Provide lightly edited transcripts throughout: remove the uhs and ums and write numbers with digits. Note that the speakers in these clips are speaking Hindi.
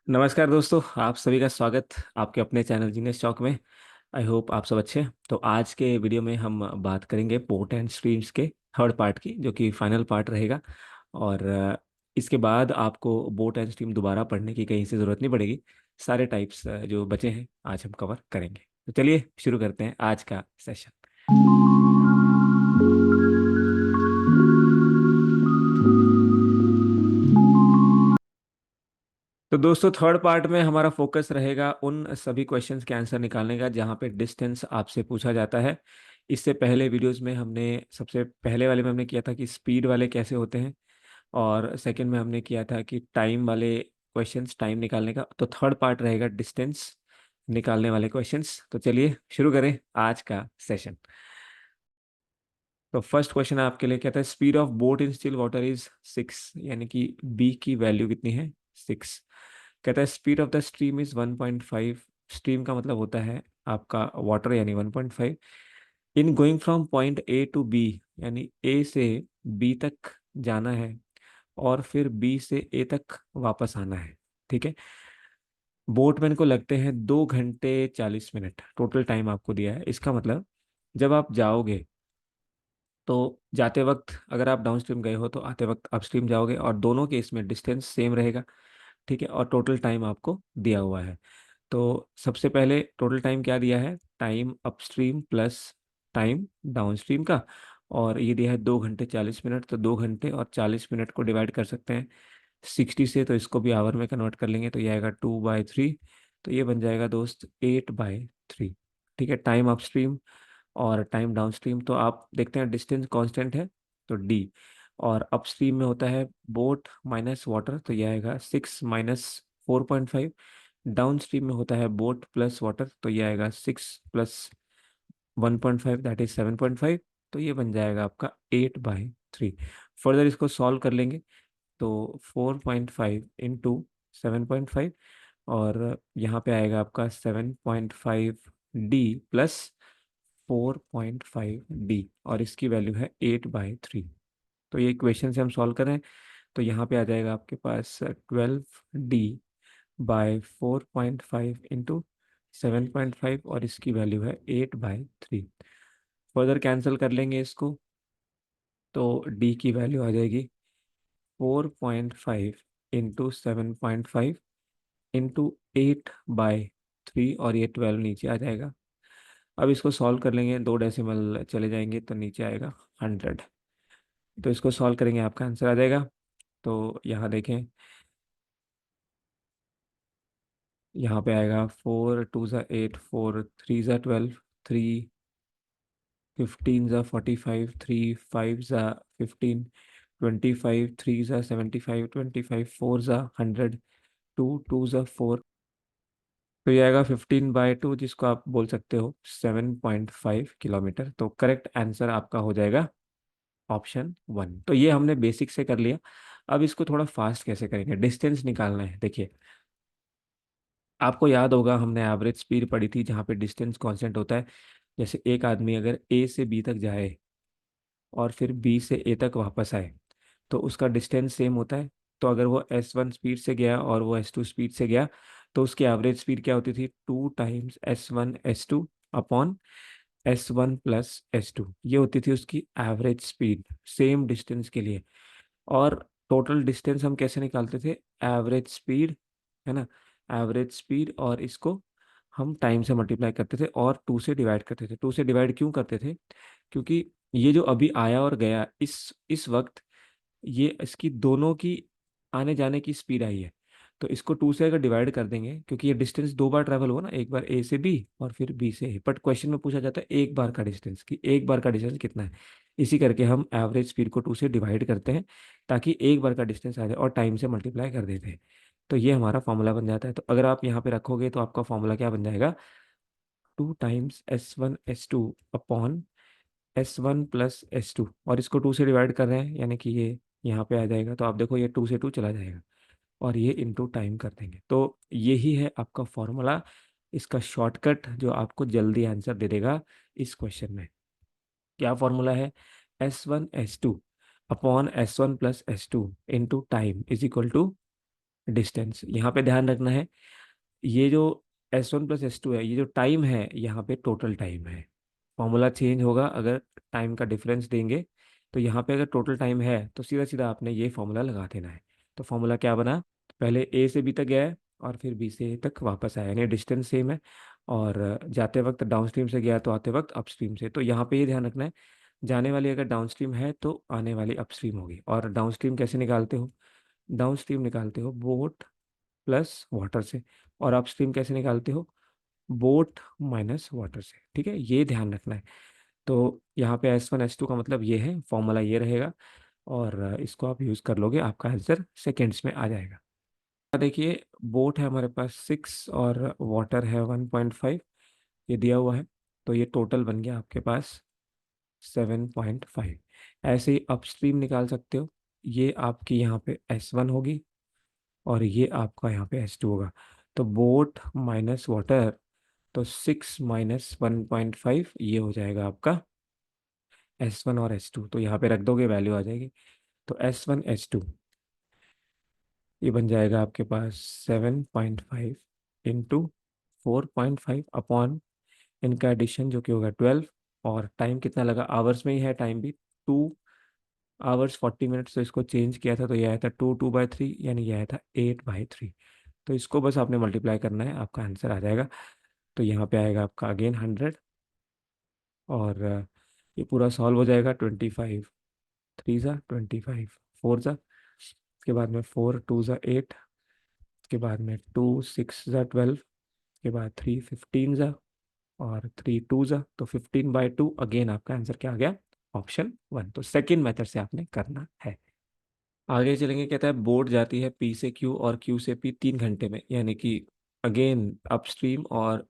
नमस्कार दोस्तों, आप सभी का स्वागत आपके अपने चैनल जीनियस चौक में। आई होप आप सब अच्छे हैं। तो आज के वीडियो में हम बात करेंगे पोर्ट एंड स्ट्रीम्स के थर्ड पार्ट की, जो कि फाइनल पार्ट रहेगा। और इसके बाद आपको बोट एंड स्ट्रीम दोबारा पढ़ने की कहीं से ज़रूरत नहीं पड़ेगी। सारे टाइप्स जो बचे हैं आज हम कवर करेंगे। तो चलिए शुरू करते हैं आज का सेशन। तो दोस्तों, थर्ड पार्ट में हमारा फोकस रहेगा उन सभी क्वेश्चंस के आंसर निकालने का जहाँ पे डिस्टेंस आपसे पूछा जाता है। इससे पहले वीडियोस में हमने सबसे पहले वाले में हमने किया था कि स्पीड वाले कैसे होते हैं, और सेकंड में हमने किया था कि टाइम वाले क्वेश्चंस, टाइम निकालने का। तो थर्ड पार्ट रहेगा डिस्टेंस निकालने वाले क्वेश्चंस। तो चलिए शुरू करें आज का सेशन। तो फर्स्ट क्वेश्चन आपके लिए क्या था? Speed of boat in still water is 6, यानी कि बी की वैल्यू कितनी है? 6। कहता है speed of the stream is 1.5। Stream का मतलब होता है आपका वाटर, यानी 1.5। In going from point A to B, यानी ए से बी तक जाना है और फिर बी से ए तक वापस आना है। ठीक है। बोटमैन को लगते हैं 2 घंटे 40 मिनट। टोटल टाइम आपको दिया है। इसका मतलब जब आप जाओगे तो जाते वक्त अगर आप डाउन स्ट्रीम गए हो तो आते वक्त अपस्ट्रीम जाओगे, और दोनों के इसमें डिस्टेंस सेम रहेगा। ठीक है। और टोटल टाइम आपको दिया हुआ है। तो सबसे पहले टोटल टाइम क्या दिया है? Time upstream plus time downstream का। और ये दिया है 2 घंटे 40 मिनट। तो 2 घंटे और 40 मिनट को डिवाइड कर सकते हैं 60 से, तो इसको भी आवर में कन्वर्ट कर लेंगे तो ये आएगा 2/3। तो ये बन जाएगा दोस्त 8/3। ठीक है। टाइम अपस्ट्रीम और टाइम डाउनस्ट्रीम, तो आप देखते हैं डिस्टेंस कांस्टेंट है तो डी। और अपस्ट्रीम में होता है बोट माइनस वाटर, तो ये आएगा 6 - 4.5। डाउन स्ट्रीम में होता है बोट प्लस वाटर, तो ये आएगा 6 + 1.5, दैट इज 7.5। तो ये बन जाएगा आपका 8/3। फर्दर इसको सॉल्व कर लेंगे तो 4.5 × 7.5, और यहाँ पे आएगा आपका 7.5D प्लस 4.5D, और इसकी वैल्यू है 8/3। तो ये इक्वेशन से हम सॉल्व करें तो यहाँ पे आ जाएगा आपके पास 12D/4.5 × 7.5, और इसकी वैल्यू है 8/3। फर्दर कैंसिल कर लेंगे इसको तो D की वैल्यू आ जाएगी 4.5 × 7.5 × 8/3, और ये 12 नीचे आ जाएगा। अब इसको सॉल्व कर लेंगे, 2 डेसिमल चले जाएंगे तो नीचे आएगा 100। तो इसको सॉल्व करेंगे आपका आंसर आ जाएगा। तो यहाँ देखें, यहाँ पे आएगा 4 × 2 = 8, 4 × 3 = 12, 3 × 15 = 45, 3 × 5 = 15, 25, 3 × 75, 25, 4 × 100, 2 × 2 = 4। तो ये आएगा 15/2, जिसको आप बोल सकते हो 7.5 किलोमीटर। तो करेक्ट आंसर आपका हो जाएगा ऑप्शन 1। तो ये हमने बेसिक से कर लिया। अब इसको थोड़ा फास्ट कैसे करेंगे? डिस्टेंस निकालना है। देखिए, आपको याद होगा हमने एवरेज स्पीड पढ़ी थी जहाँ पे डिस्टेंस कांस्टेंट होता है। जैसे एक आदमी अगर ए से बी तक जाए और फिर बी से ए तक वापस आए तो उसका डिस्टेंस सेम होता है। तो अगर वो S1 स्पीड से गया और वो S2 स्पीड से गया तो उसकी एवरेज स्पीड क्या होती थी? 2 × S1 S2 upon S1 + S2, ये होती थी उसकी एवरेज स्पीड सेम डिस्टेंस के लिए। और टोटल डिस्टेंस हम कैसे निकालते थे? एवरेज स्पीड, है ना? एवरेज स्पीड, और इसको हम टाइम से मल्टीप्लाई करते थे और 2 से डिवाइड करते थे। 2 से डिवाइड क्यों करते थे? क्योंकि ये जो अभी आया और गया इस वक्त, ये इसकी दोनों की आने जाने की स्पीड आई है। तो इसको 2 से अगर डिवाइड कर देंगे, क्योंकि ये डिस्टेंस 2 बार ट्रैवल हुआ ना, एक बार ए से बी और फिर बी से ए, बट क्वेश्चन में पूछा जाता है एक बार का डिस्टेंस, कि एक बार का डिस्टेंस कितना है। इसी करके हम एवरेज स्पीड को 2 से डिवाइड करते हैं ताकि एक बार का डिस्टेंस आ जाए, और टाइम से मल्टीप्लाई कर देते हैं। तो ये हमारा फॉर्मूला बन जाता है। तो अगर आप यहाँ पे रखोगे तो आपका फॉर्मूला क्या बन जाएगा? 2 × S1 S2 upon S1 + S2, और इसको 2 से डिवाइड कर रहे हैं यानी कि ये यहाँ पे आ जाएगा। तो आप देखो ये 2 से 2 चला जाएगा, और ये इंटू टाइम कर देंगे। तो यही है आपका फॉर्मूला, इसका शॉर्टकट जो आपको जल्दी आंसर दे देगा इस क्वेश्चन में। क्या फॉर्मूला है? S1 S2 upon S1 + S2 into time is equal to distance. यहाँ पे ध्यान रखना है, ये जो S1 + S2 है, ये जो टाइम है यहाँ पे टोटल टाइम है। फॉर्मूला चेंज होगा अगर टाइम का डिफरेंस देंगे। तो यहाँ पे अगर टोटल टाइम है तो सीधा सीधा आपने ये फॉर्मूला लगा देना है। तो फॉर्मूला क्या बना, पहले ए से बी तक गया है और फिर बी से ए तक वापस आया, यानी डिस्टेंस सेम है। और जाते वक्त डाउनस्ट्रीम से गया तो आते वक्त अपस्ट्रीम से। तो यहाँ पे ये ध्यान रखना है, जाने वाली अगर डाउनस्ट्रीम है तो आने वाली अपस्ट्रीम होगी। और डाउनस्ट्रीम कैसे निकालते हो, डाउनस्ट्रीम निकालते हो बोट प्लस वाटर से, और अपस्ट्रीम कैसे निकालते हो, बोट माइनस वाटर से। ठीक है, ये ध्यान रखना है। तो यहाँ पे S1 S2 का मतलब ये है, फॉर्मूला ये रहेगा, और इसको आप यूज़ कर लोगे, आपका आंसर सेकेंड्स में आ जाएगा। देखिए, बोट है हमारे पास 6 और वाटर है 1.5, ये दिया हुआ है। तो ये टोटल बन गया आपके पास 7.5। ऐसे ही अपस्ट्रीम निकाल सकते हो, ये आपकी यहाँ पे S1 होगी और ये आपका यहाँ पे S2 होगा। तो बोट माइनस वाटर, तो 6 - 1.5 ये हो जाएगा आपका S1 और S2। तो यहाँ पे रख दोगे, वैल्यू आ जाएगी। तो S1 S2 ये बन जाएगा आपके पास 7.5 इंटू 4.5 अपॉन इनका एडिशन जो कि होगा 12। और टाइम कितना लगा, आवर्स में ही है टाइम भी, 2 आवर्स 40 मिनट्स। तो इसको चेंज किया था तो ये आया था 2/3, यानी ये आया था 8/3। तो इसको बस आपने मल्टीप्लाई करना है, आपका आंसर आ जाएगा। तो यहाँ पे आएगा आपका अगेन 100, और ये पूरा सॉल्व हो जाएगा। 25 3 ज़ा 25 4 ज़ा, उसके बाद में 4 2 ज़ा 8, उसके बाद में 2 6 ज़ा 12, उसके बाद 3 15 ज़ा, और 3 2 ज़ा, तो 15/2। अगेन आपका आंसर क्या आ गया, ऑप्शन 1। तो सेकेंड मेथड से आपने करना है। आगे चलेंगे, कहता है बोट जाती है P से Q और Q से P 3 घंटे में, यानी कि अगेन अपस्ट्रीम और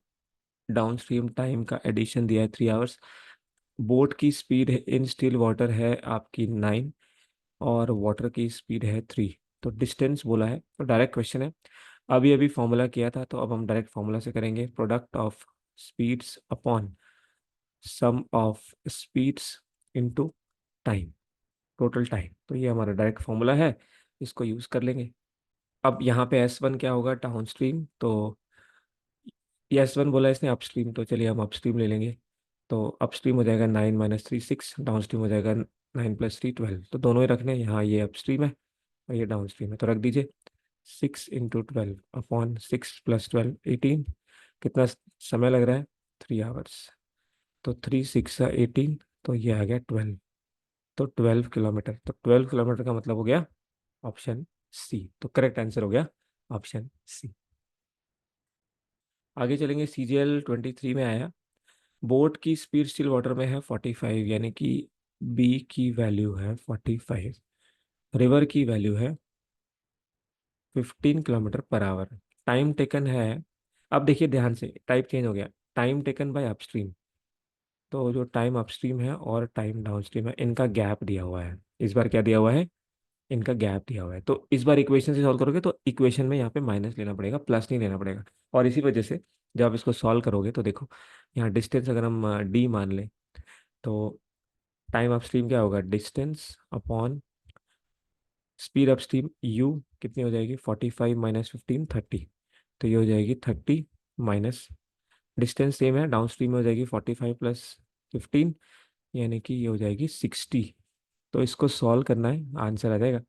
डाउनस्ट्रीम टाइम का एडिशन दिया है 3 आवर्स। बोट की स्पीड इन स्टिल वाटर है आपकी 9, और वाटर की स्पीड है 3। तो डिस्टेंस बोला है, तो डायरेक्ट क्वेश्चन है। अभी अभी फॉर्मूला किया था, तो अब हम डायरेक्ट फॉर्मूला से करेंगे, product of speeds upon sum of speeds into time, total time. तो ये हमारा डायरेक्ट फॉर्मूला है, इसको यूज़ कर लेंगे। अब यहाँ पे S1 क्या होगा, डाउनस्ट्रीम। तो ये S1 बोला इसने अपस्ट्रीम, तो चलिए हम अपस्ट्रीम ले लेंगे। तो अपस्ट्रीम हो जाएगा 9 - 3 6, डाउनस्ट्रीम हो जाएगा 9 + 3 12। तो दोनों ही रखने हैं, यहाँ ये अपस्ट्रीम है और ये डाउनस्ट्रीम है, तो रख दीजिए। 6 × 12 अपॉन 6 + 12 18। कितना समय लग रहा है, 3 आवर्स। तो 3 6 18, तो ये आ गया 12। तो 12 किलोमीटर, तो 12 किलोमीटर का मतलब हो गया ऑप्शन C। तो करेक्ट आंसर हो गया ऑप्शन C। आगे चलेंगे, CGL 23 में आया, बोट की स्पीड स्टिल वाटर में है 45, यानी कि बी की वैल्यू है 45, रिवर की वैल्यू है 15 km/h। टाइम टेकन है, अब देखिए ध्यान से, टाइप चेंज हो गया, टाइम टेकन बाय अपस्ट्रीम। तो जो टाइम अपस्ट्रीम है और टाइम डाउनस्ट्रीम है, इनका गैप दिया हुआ है। इस बार क्या दिया हुआ है, इनका गैप दिया हुआ है। तो इस बार इक्वेशन से सॉल्व करोगे तो इक्वेशन में यहाँ पे माइनस लेना पड़ेगा, प्लस नहीं लेना पड़ेगा। और इसी वजह से जब आप इसको सॉल्व करोगे तो देखो, यहाँ डिस्टेंस अगर हम डी मान लें, तो टाइम अपस्ट्रीम क्या होगा, distance upon speed upstream you कितनी हो जाएगी, 45 - 15 30। तो ये हो जाएगी 30 माइनस, डिस्टेंस सेम है, डाउनस्ट्रीम में हो जाएगी 45 + 15, यानी कि ये हो जाएगी 60। तो इसको सॉल्व करना है, आंसर आ जाएगा।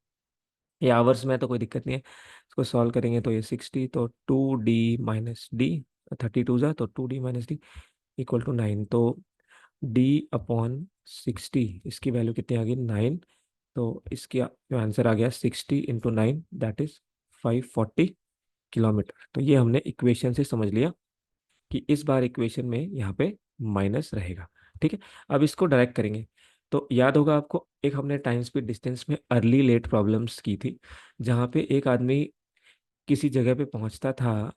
ये आवर्स में है तो कोई दिक्कत नहीं है, इसको सॉल्व करेंगे तो ये 60, तो 2D - D, 32 तो 2D - D इक्वल टू 9। तो D/60, इसकी वैल्यू कितनी आ गई, 9। तो इसकी जो आंसर आ गया 60 × 9, दैट इज 540 किलोमीटर। तो ये हमने इक्वेशन से समझ लिया कि इस बार इक्वेशन में यहाँ पे माइनस रहेगा। ठीक है, अब इसको डायरेक्ट करेंगे। तो याद होगा आपको, एक हमने टाइम स्पीड डिस्टेंस में अर्ली लेट प्रॉब्लम्स की थी, जहाँ पे एक आदमी किसी जगह पे पहुंचता था,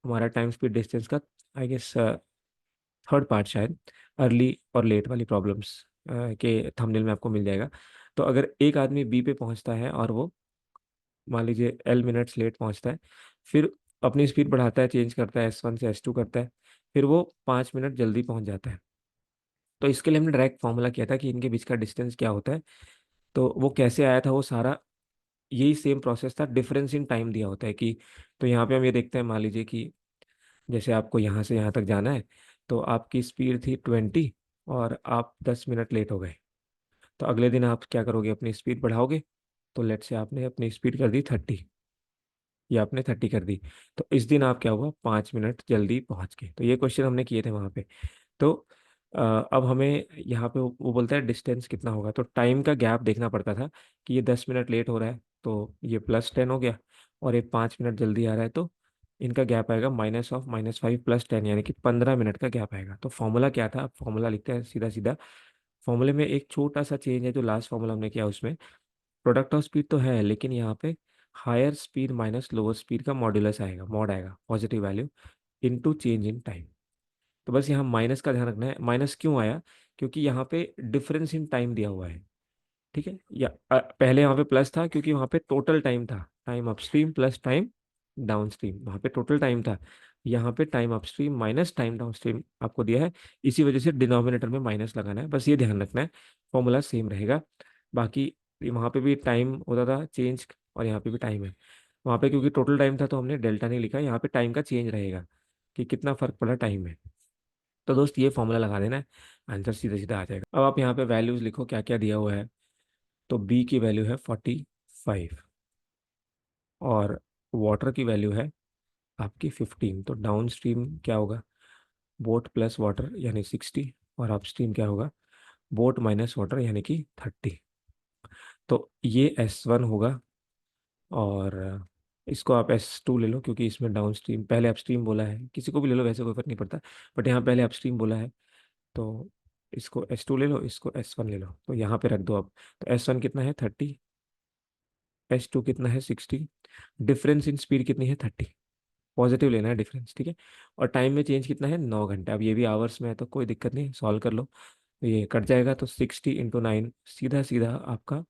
हमारा टाइम स्पीड डिस्टेंस का आई गेस थर्ड पार्ट शायद, अर्ली और लेट वाली प्रॉब्लम्स के थंबनेल में आपको मिल जाएगा। तो अगर एक आदमी बी पे पहुंचता है और वो मान लीजिए L मिनट्स लेट पहुंचता है, फिर अपनी स्पीड बढ़ाता है, चेंज करता है, S1 से S2 करता है, फिर वो 5 मिनट जल्दी पहुंच जाता है। तो इसके लिए हमने डायरेक्ट फॉर्मूला किया था कि इनके बीच का डिस्टेंस क्या होता है। तो वो कैसे आया था वो सारा यही सेम प्रोसेस था, डिफरेंस इन टाइम दिया होता है कि, तो यहाँ पे हम ये देखते हैं, मान लीजिए कि जैसे आपको यहाँ से यहाँ तक जाना है, तो आपकी स्पीड थी 20 और आप 10 मिनट लेट हो गए। तो अगले दिन आप क्या करोगे, अपनी स्पीड बढ़ाओगे। तो लेट से आपने अपनी स्पीड कर दी 30, या आपने 30 कर दी, तो इस दिन आप क्या हुआ, 5 मिनट जल्दी पहुंच गए। तो ये क्वेश्चन हमने किए थे वहाँ पे। तो अब हमें यहाँ पे वो बोलता है डिस्टेंस कितना होगा, तो टाइम का गैप देखना पड़ता था कि ये 10 मिनट लेट हो रहा है तो ये +10 हो गया, और ये 5 मिनट जल्दी आ रहा है तो इनका गैप आएगा -5 +10, यानी कि 15 मिनट का गैप आएगा। तो फॉर्मूला क्या था, फॉर्मूला लिखते हैं सीधा सीधा। फॉर्मूले में एक छोटा सा चेंज है, जो लास्ट फॉर्मूला हमने किया उसमें प्रोडक्ट ऑफ स्पीड तो है, लेकिन यहाँ पे higher speed minus lower speed का मॉड्यूलस आएगा, मॉड आएगा, positive value into change in time. तो बस यहाँ माइनस का ध्यान रखना है। माइनस क्यों आया, क्योंकि यहाँ पे डिफरेंस इन टाइम दिया हुआ है। ठीक है, या पहले यहाँ पे प्लस था क्योंकि वहाँ पे टोटल टाइम था, time upstream plus time downstream, वहाँ पे टोटल टाइम था। यहाँ पे time upstream minus time downstream आपको दिया है, इसी वजह से डिनोमिनेटर में माइनस लगाना है, बस ये ध्यान रखना है। फॉर्मूला सेम रहेगा। बाकी वहाँ पे भी टाइम होता था चेंज, और यहाँ पे भी टाइम है। वहाँ पे क्योंकि टोटल टाइम था तो हमने डेल्टा नहीं लिखा, यहाँ पे टाइम का चेंज रहेगा कि कितना फर्क पड़ा टाइम में। तो दोस्त ये फॉर्मूला लगा देना है, आंसर सीधा सीधा आ जाएगा। अब आप यहाँ पे वैल्यूज लिखो क्या क्या दिया हुआ है। तो बी की वैल्यू है 45, और वाटर की वैल्यू है आपकी 15। तो डाउन स्ट्रीम क्या होगा, बोट प्लस वाटर यानी 60, और अपस्ट्रीम क्या होगा, बोट माइनस वाटर यानी कि 30। तो ये S1 होगा, और इसको आप S2 ले लो, क्योंकि इसमें डाउन स्ट्रीम पहले अपस्ट्रीम बोला है, किसी को भी ले लो वैसे कोई फर्क नहीं पड़ता, बट यहाँ पहले अपस्ट्रीम बोला है। तो इसको S2 ले लो, इसको S1 ले लो, तो यहाँ पे रख दो अब। तो S1 कितना है 30, S2 कितना है 60, डिफरेंस इन स्पीड कितनी है 30, पॉजिटिव लेना है डिफरेंस, ठीक है। और टाइम में चेंज कितना है 9 घंटे। अब ये भी आवर्स में है तो कोई दिक्कत नहीं, सॉल्व कर लो। तो ये कट जाएगा, तो 60 × 9 सीधा सीधा आपका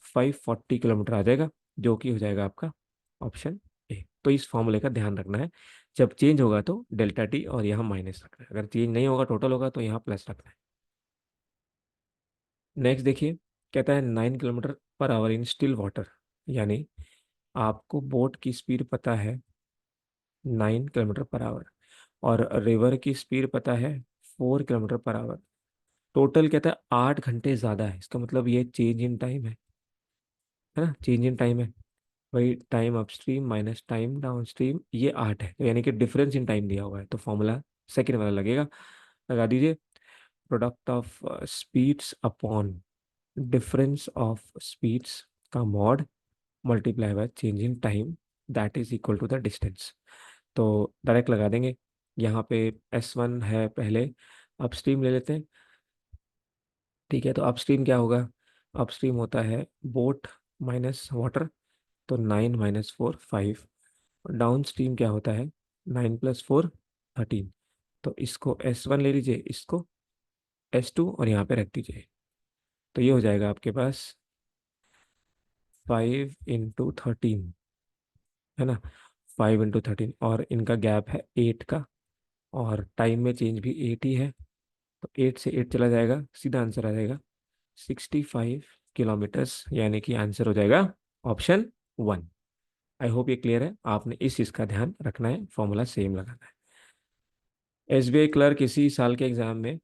540 किलोमीटर आ जाएगा, जो कि हो जाएगा आपका ऑप्शन ए। तो इस फॉर्मूले का ध्यान रखना है, जब चेंज होगा तो डेल्टा टी और यहाँ माइनस रखना है, अगर चेंज नहीं होगा टोटल होगा तो यहाँ प्लस रखना है। नेक्स्ट देखिए, कहता है 9 kilometre per hour in still water, यानी आपको बोट की स्पीड पता है 9 किलोमीटर पर आवर, और रिवर की स्पीड पता है 4 किलोमीटर पर आवर। टोटल कहता है 8 घंटे ज़्यादा है, इसका मतलब ये चेंज इन टाइम है ना, चेंज इन टाइम है। वही time upstream minus time downstream, ये 8 है, तो यानी कि डिफरेंस इन टाइम दिया हुआ है, तो फॉर्मूला सेकेंड वाला लगेगा। लगा दीजिए, product of speeds upon difference of speeds का mod multiply by change in time, that is equal to the distance. तो डायरेक्ट लगा देंगे। यहाँ पे S1 है पहले, अपस्ट्रीम ले लेते हैं। ठीक है, तो अपस्ट्रीम क्या होगा, अपस्ट्रीम होता है बोट माइनस वाटर, तो 9 - 4 5। डाउन स्ट्रीम क्या होता है 9 + 4 13। तो इसको S1 ले लीजिए, इसको S2, और यहाँ पे रख दीजिए। तो ये हो जाएगा आपके पास 5 × 13, है ना, 5 × 13, और इनका गैप है 8 का, और टाइम में चेंज भी 8 ही है। तो 8 से 8 चला जाएगा, सीधा आंसर आ जाएगा 65 किलोमीटर्स, यानी कि आंसर हो जाएगा ऑप्शन 1। आई होप ये क्लियर है, आपने इस चीज़ का ध्यान रखना है, फॉर्मूला सेम लगाना है। SBI क्लर्क इसी साल के एग्जाम में,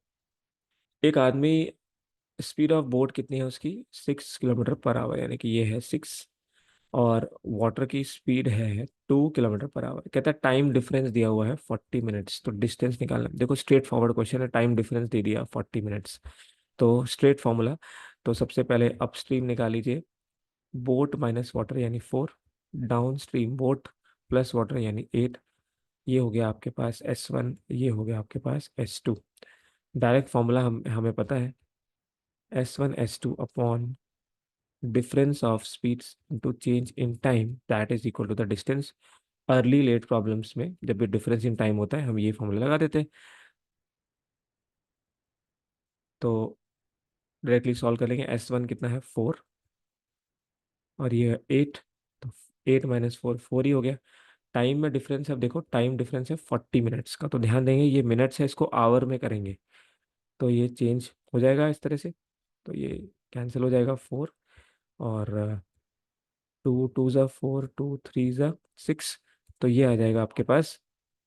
एक आदमी, स्पीड ऑफ बोट कितनी है उसकी 6 किलोमीटर पर आवर, यानी कि ये है 6, और वाटर की स्पीड है 2 किलोमीटर पर आवर। कहता है टाइम डिफरेंस दिया हुआ है 40 मिनट्स, तो डिस्टेंस निकालना। देखो स्ट्रेट फॉरवर्ड क्वेश्चन है, टाइम डिफरेंस दे दिया 40 मिनट्स, तो स्ट्रेट फॉर्मूला। तो सबसे पहले अपस्ट्रीम निकाल लीजिए, बोट माइनस वाटर यानी 4, down stream boat plus water यानी 8। ये हो गया आपके पास S1, ये हो गया आपके पास S2। डायरेक्ट फॉर्मूला हमें पता है, S1 S2 upon difference of speeds into change in time, that is equal to the distance. Early late problems में जब भी डिफरेंस इन टाइम होता है हम ये फॉर्मूला लगा देते हैं। तो डायरेक्टली सॉल्व कर लेंगे, S1 कितना है 4, और ये 8, तो 8 - 4 4 ही हो गया। टाइम में डिफरेंस है, अब देखो टाइम डिफरेंस है 40 मिनट्स का, तो ध्यान देंगे ये मिनट्स है, इसको आवर में करेंगे तो ये चेंज हो जाएगा इस तरह से। तो ये कैंसिल हो जाएगा 4, और टू टू ज़ा फोर, टू थ्री ज़ा सिक्स, तो ये आ जाएगा आपके पास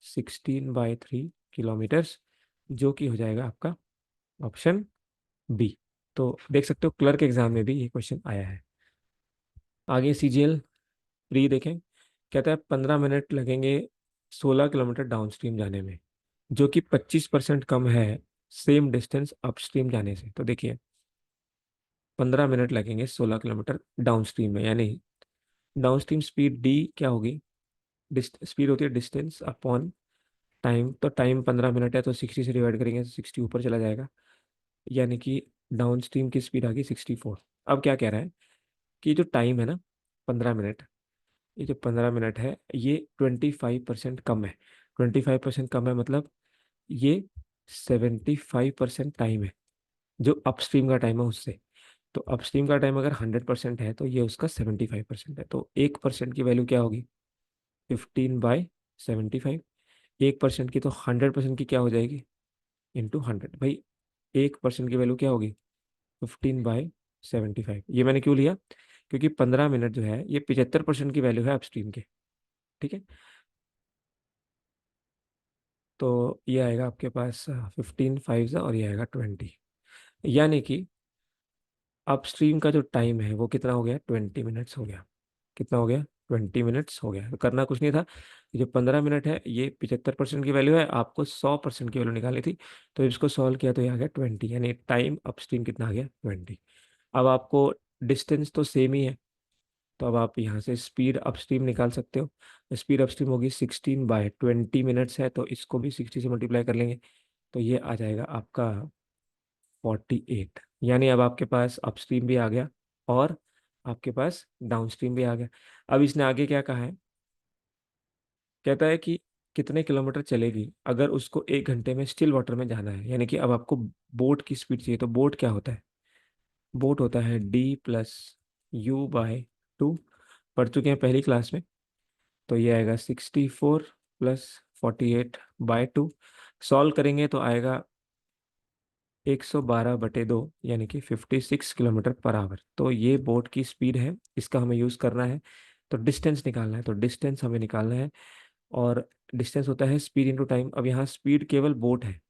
16/3 किलोमीटर्स, जो कि हो जाएगा आपका ऑप्शन बी। तो देख सकते हो क्लर्क एग्जाम में भी ये क्वेश्चन आया है। आगे सीजीएल प्री देखें। कहता है 15 मिनट लगेंगे 16 किलोमीटर डाउनस्ट्रीम जाने में, जो कि 25% कम है सेम डिस्टेंस अपस्ट्रीम जाने से। तो देखिए 15 मिनट लगेंगे 16 किलोमीटर डाउनस्ट्रीम में, यानी डाउनस्ट्रीम स्पीड डी क्या होगी, स्पीड होती है डिस्टेंस अपॉन टाइम। तो टाइम 15 मिनट है तो 60 से डिवाइड करेंगे तो 60 ऊपर चला जाएगा, यानी कि डाउनस्ट्रीम की स्पीड आ गई 64। अब क्या कह रहा है कि जो टाइम है ना 15 मिनट, ये जो 15 मिनट है ये 25% कम है। 25% कम है मतलब ये 75% टाइम है जो अपस्ट्रीम का टाइम है उससे। तो अपस्ट्रीम का टाइम अगर 100% है तो ये उसका 75% है। तो 1% की वैल्यू क्या होगी, 15/75। 1% की तो 100% की क्या हो जाएगी, इंटू 100। भाई 1% की वैल्यू क्या होगी, 15/75। ये मैंने क्यों लिया, क्योंकि 15 मिनट जो है ये 75% की वैल्यू है अपस्ट्रीम के। ठीक है, तो ये आएगा आपके पास 15 5 और ये आएगा 20, यानी कि अपस्ट्रीम का जो टाइम है वो कितना हो गया, 20 मिनट्स हो गया। कितना हो गया, 20 मिनट्स हो गया। तो करना कुछ नहीं था, ये जो 15 मिनट है ये 75% की वैल्यू है, आपको 100% की वैल्यू निकालनी थी। तो इसको सॉल्व किया तो ये आ गया 20, यानी टाइम अपस्ट्रीम कितना आ गया, 20। अब आपको डिस्टेंस तो सेम ही है, तो अब आप यहाँ से स्पीड अपस्ट्रीम निकाल सकते हो। स्पीड अपस्ट्रीम होगी 16/20 मिनट्स है, तो इसको भी 60 से मल्टीप्लाई कर लेंगे तो ये आ जाएगा आपका 48। यानी अब आपके पास अपस्ट्रीम भी आ गया और आपके पास डाउनस्ट्रीम भी आ गया। अब इसने आगे क्या कहा है, कहता है कि कितने किलोमीटर चलेगी अगर उसको 1 घंटे में स्टिल वाटर में जाना है। यानी कि अब आपको बोट की स्पीड चाहिए। तो बोट क्या होता है, बोट होता है D+U/2, पढ़ चुके हैं पहली क्लास में। तो ये आएगा 64 + 48/2। सॉल्व करेंगे तो आएगा 112/2, यानी कि 56 किलोमीटर पर आवर। तो ये बोट की स्पीड है, इसका हमें यूज़ करना है। तो डिस्टेंस निकालना है, तो डिस्टेंस हमें निकालना है। और डिस्टेंस होता है स्पीड इंटू टाइम। अब यहाँ स्पीड केवल बोट है,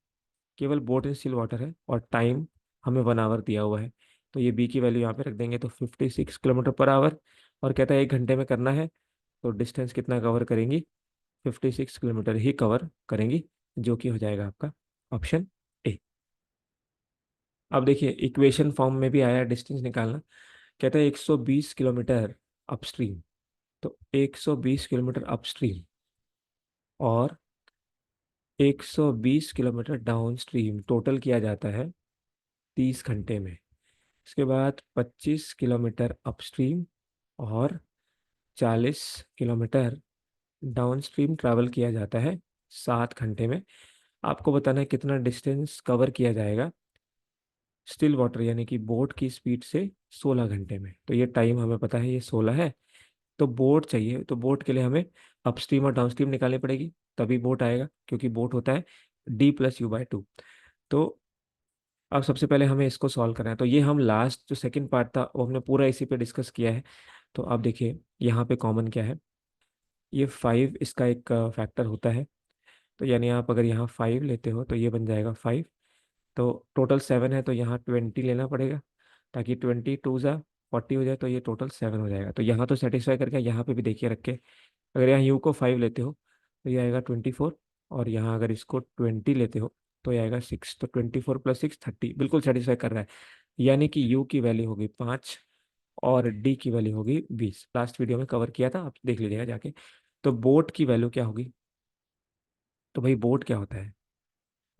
केवल बोट इन स्टिल वाटर है, और टाइम हमें 1 आवर दिया हुआ है। तो ये बी की वैल्यू यहाँ पे रख देंगे, तो 56 किलोमीटर पर आवर। और कहता है 1 घंटे में करना है, तो डिस्टेंस कितना कवर करेंगी, 56 किलोमीटर ही कवर करेंगी, जो कि हो जाएगा आपका ऑप्शन ए। अब देखिए इक्वेशन फॉर्म में भी आया डिस्टेंस निकालना। कहता है 120 किलोमीटर अपस्ट्रीम, तो 120 किलोमीटर अपस्ट्रीम और 120 किलोमीटर डाउनस्ट्रीम टोटल किया जाता है 30 घंटे में। इसके बाद 25 किलोमीटर अपस्ट्रीम और 40 किलोमीटर डाउनस्ट्रीम ट्रैवल किया जाता है 7 घंटे में। आपको बताना है कितना डिस्टेंस कवर किया जाएगा स्टिल वाटर यानी कि बोट की स्पीड से 16 घंटे में। तो ये टाइम हमें पता है, ये 16 है। तो बोट चाहिए, तो बोट के लिए हमें अपस्ट्रीम और डाउनस्ट्रीम निकालनी पड़ेगी, तभी बोट आएगा, क्योंकि बोट होता है D+U/2। तो अब सबसे पहले हमें इसको सॉल्व करना है। तो ये हम लास्ट जो सेकंड पार्ट था वो हमने पूरा इसी पे डिस्कस किया है। तो अब देखिए यहाँ पे कॉमन क्या है, ये 5 इसका एक फैक्टर होता है। तो यानी आप अगर यहाँ 5 लेते हो तो ये बन जाएगा 5। तो टोटल 7 है तो यहाँ 20 लेना पड़ेगा, ताकि 20 2 ज़ा 40 हो जाए, तो ये टोटल 7 हो जाएगा। तो यहाँ तो सेटिस्फाई करके यहाँ पे भी देखिए रख के, अगर यहाँ यू को 5 लेते हो तो ये आएगा 24, और यहाँ अगर इसको 20 लेते हो तो ये आएगा 6। तो 24 + 6 30, बिल्कुल सेटिस्फाई कर रहा है। यानी कि यू की वैल्यू होगी 5 और डी की वैल्यू होगी 20। लास्ट वीडियो में कवर किया था, आप देख लीजिएगा जाके। तो बोट की वैल्यू क्या होगी, तो भाई बोट क्या होता है,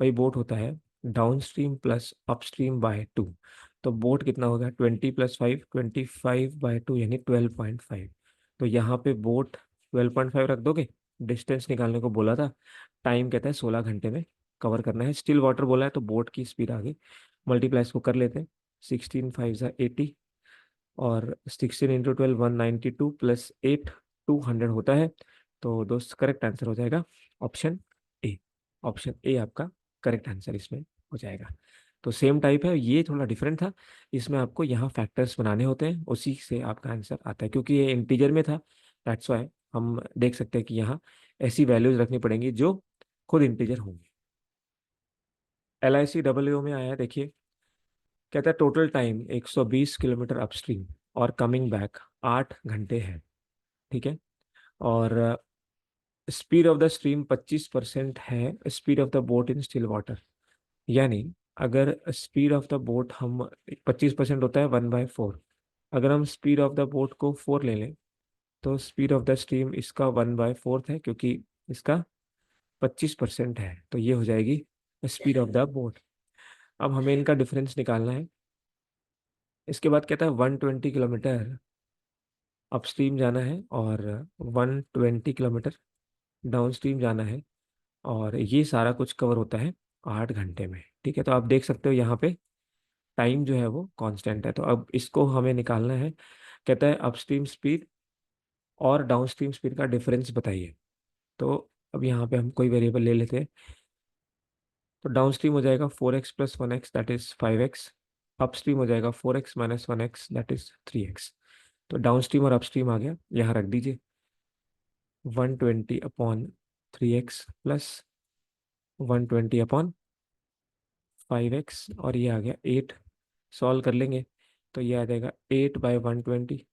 भाई बोट होता है डाउनस्ट्रीम प्लस अपस्ट्रीम/2। तो बोट कितना होगा, 20 + 5, 25/2 यानी 12.5। तो यहाँ पे बोट 12.5 रख दोगे। डिस्टेंस निकालने को बोला था, टाइम कहता है 16 घंटे में कवर करना है। स्टिल वाटर बोला है तो बोट की स्पीड आ गई। मल्टीप्लाई इसको कर लेते हैं, 16 5 ज़ा 80, और 16 × 12 192 + 8 200 होता है। तो दोस्त करेक्ट आंसर हो जाएगा ऑप्शन ए। ऑप्शन ए आपका करेक्ट आंसर इसमें हो जाएगा। तो सेम टाइप है, ये थोड़ा डिफरेंट था। इसमें आपको यहाँ फैक्टर्स बनाने होते हैं, उसी से आपका आंसर आता है, क्योंकि ये इंटीजर में था। दैट्स वाई हम देख सकते हैं कि यहाँ ऐसी वैल्यूज रखनी पड़ेंगी जो खुद इंटीजर होंगी। LICWO में आया है, देखिए। कहता है टोटल टाइम 120 किलोमीटर अपस्ट्रीम और कमिंग बैक 8 घंटे है। ठीक है। और स्पीड ऑफ द स्ट्रीम 25% है speed of the boat in still water. यानी अगर स्पीड ऑफ द बोट हम 25% होता है 1/4, अगर हम स्पीड ऑफ द बोट को 4 ले लें तो स्पीड ऑफ द स्ट्रीम इसका 1/4 है, क्योंकि इसका 25% है, तो ये हो जाएगी स्पीड ऑफ द बोट। अब हमें इनका डिफरेंस निकालना है। इसके बाद कहता है 120 किलोमीटर अपस्ट्रीम जाना है और 120 किलोमीटर डाउन स्ट्रीम जाना है, और ये सारा कुछ कवर होता है 8 घंटे में। ठीक है, तो आप देख सकते हो यहाँ पे टाइम जो है वो कांस्टेंट है। तो अब इसको हमें निकालना है। कहता है अपस्ट्रीम स्पीड और डाउनस्ट्रीम स्पीड का डिफरेंस बताइए। तो अब यहाँ पे हम कोई वेरिएबल ले लेते हैं। तो डाउनस्ट्रीम हो जाएगा 4x+1x that is 5x। Upstream हो जाएगा 4x-1x दैट इज 3x। तो डाउनस्ट्रीम और अपस्ट्रीम आ गया, यहाँ रख दीजिए। 120/3x प्लस 120/5x, और ये आ गया 8। सॉल्व कर लेंगे तो ये आ जाएगा 8/120,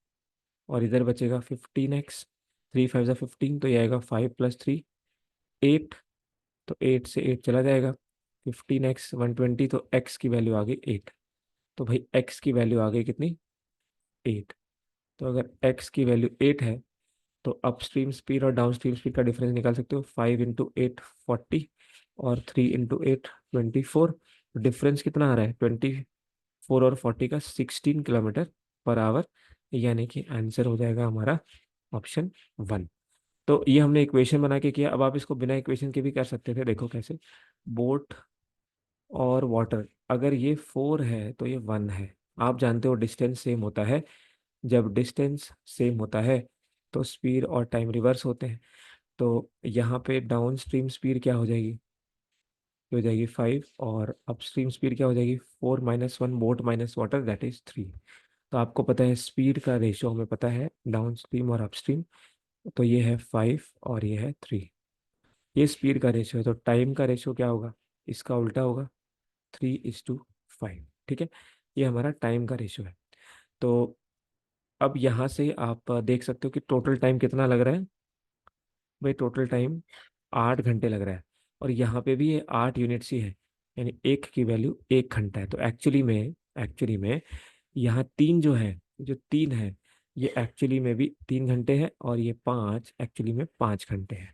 और इधर बचेगा 15x। 3 5 15, तो ये आएगा 5 + 3 8। तो 8 से 8 चला जाएगा। 15x 120, तो x की वैल्यू आ गई 8। तो भाई x की वैल्यू आ गई कितनी? 8। तो अगर x की वैल्यू 8 है तो अपस्ट्रीम स्पीड और डाउनस्ट्रीम स्पीड का डिफरेंस निकाल सकते हो। 5 × 8 40, और 3 × 8 24। डिफरेंस कितना आ रहा है? 24 और 40 का 16 किलोमीटर पर आवर। यानी कि आंसर हो जाएगा हमारा ऑप्शन 1। तो ये हमने इक्वेशन बना के किया। अब आप इसको बिना इक्वेशन के भी कर सकते थे। देखो कैसे। बोट और वाटर, अगर ये 4 है तो ये 1 है। आप जानते हो डिस्टेंस सेम होता है। जब डिस्टेंस सेम होता है तो स्पीड और टाइम रिवर्स होते हैं। तो यहाँ पे डाउन स्ट्रीम स्पीड क्या हो जाएगी? ये हो जाएगी 5, और अपस्ट्रीम स्पीड क्या हो जाएगी? 4 - 1 boat minus water that is 3। तो आपको पता है स्पीड का रेशियो हमें पता है डाउन स्ट्रीम और अपस्ट्रीम। तो ये है 5 और ये है 3। ये स्पीड का रेशियो है। तो टाइम का रेशियो क्या होगा? इसका उल्टा होगा, 3:5। ठीक है, ये हमारा टाइम का रेशियो है। तो अब यहाँ से आप देख सकते हो कि टोटल टाइम कितना लग रहा है। भाई टोटल टाइम 8 घंटे लग रहा है, और यहाँ पे भी ये 8 यूनिट्स ही है। यानी एक की वैल्यू 1 घंटा है। तो एक्चुअली में यहाँ 3 जो है, जो 3 है, ये एक्चुअली में भी 3 घंटे है, और ये 5 एक्चुअली में 5 घंटे है।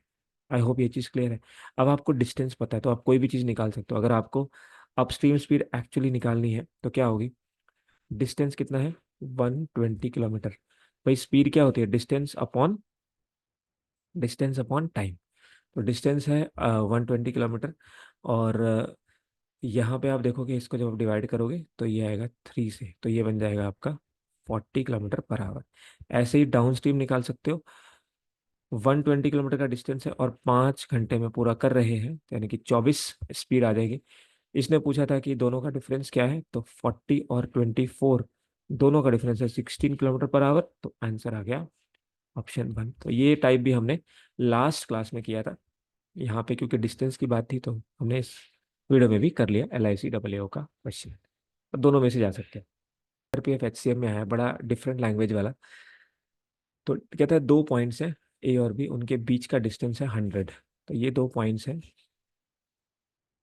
आई होप ये चीज़ क्लियर है। अब आपको डिस्टेंस पता है तो आप कोई भी चीज़ निकाल सकते हो। अगर आपको अपस्ट्रीम स्पीड एक्चुअली निकालनी है तो क्या होगी? डिस्टेंस कितना है? 120 किलोमीटर। भाई स्पीड क्या होती है? Distance upon time. तो डिस्टेंस है 120 किलोमीटर, और यहाँ पे आप देखोगे इसको जब आप डिवाइड करोगे तो ये आएगा 3 से, तो ये बन जाएगा आपका 40 किलोमीटर पर आवर। ऐसे ही डाउन स्ट्रीम निकाल सकते हो। 120 किलोमीटर का डिस्टेंस है और 5 घंटे में पूरा कर रहे हैं, यानी कि 24 स्पीड आ जाएगी। इसने पूछा था कि दोनों का डिफरेंस क्या है, तो 40 और 24 दोनों का डिफरेंस है 16 किलोमीटर पर आवर। तो आंसर आ गया ऑप्शन 1। तो ये टाइप भी हमने लास्ट क्लास में किया था। यहाँ पे क्योंकि डिस्टेंस की बात थी तो हमने इस वीडियो में भी कर लिया LICWO का क्वेश्चन। दोनों में से जा सकते हैं। RPF HCM में आया बड़ा डिफरेंट लैंग्वेज वाला। तो कहता है 2 पॉइंट्स हैं A और B, उनके बीच का डिस्टेंस है 100। तो ये 2 पॉइंट्स हैं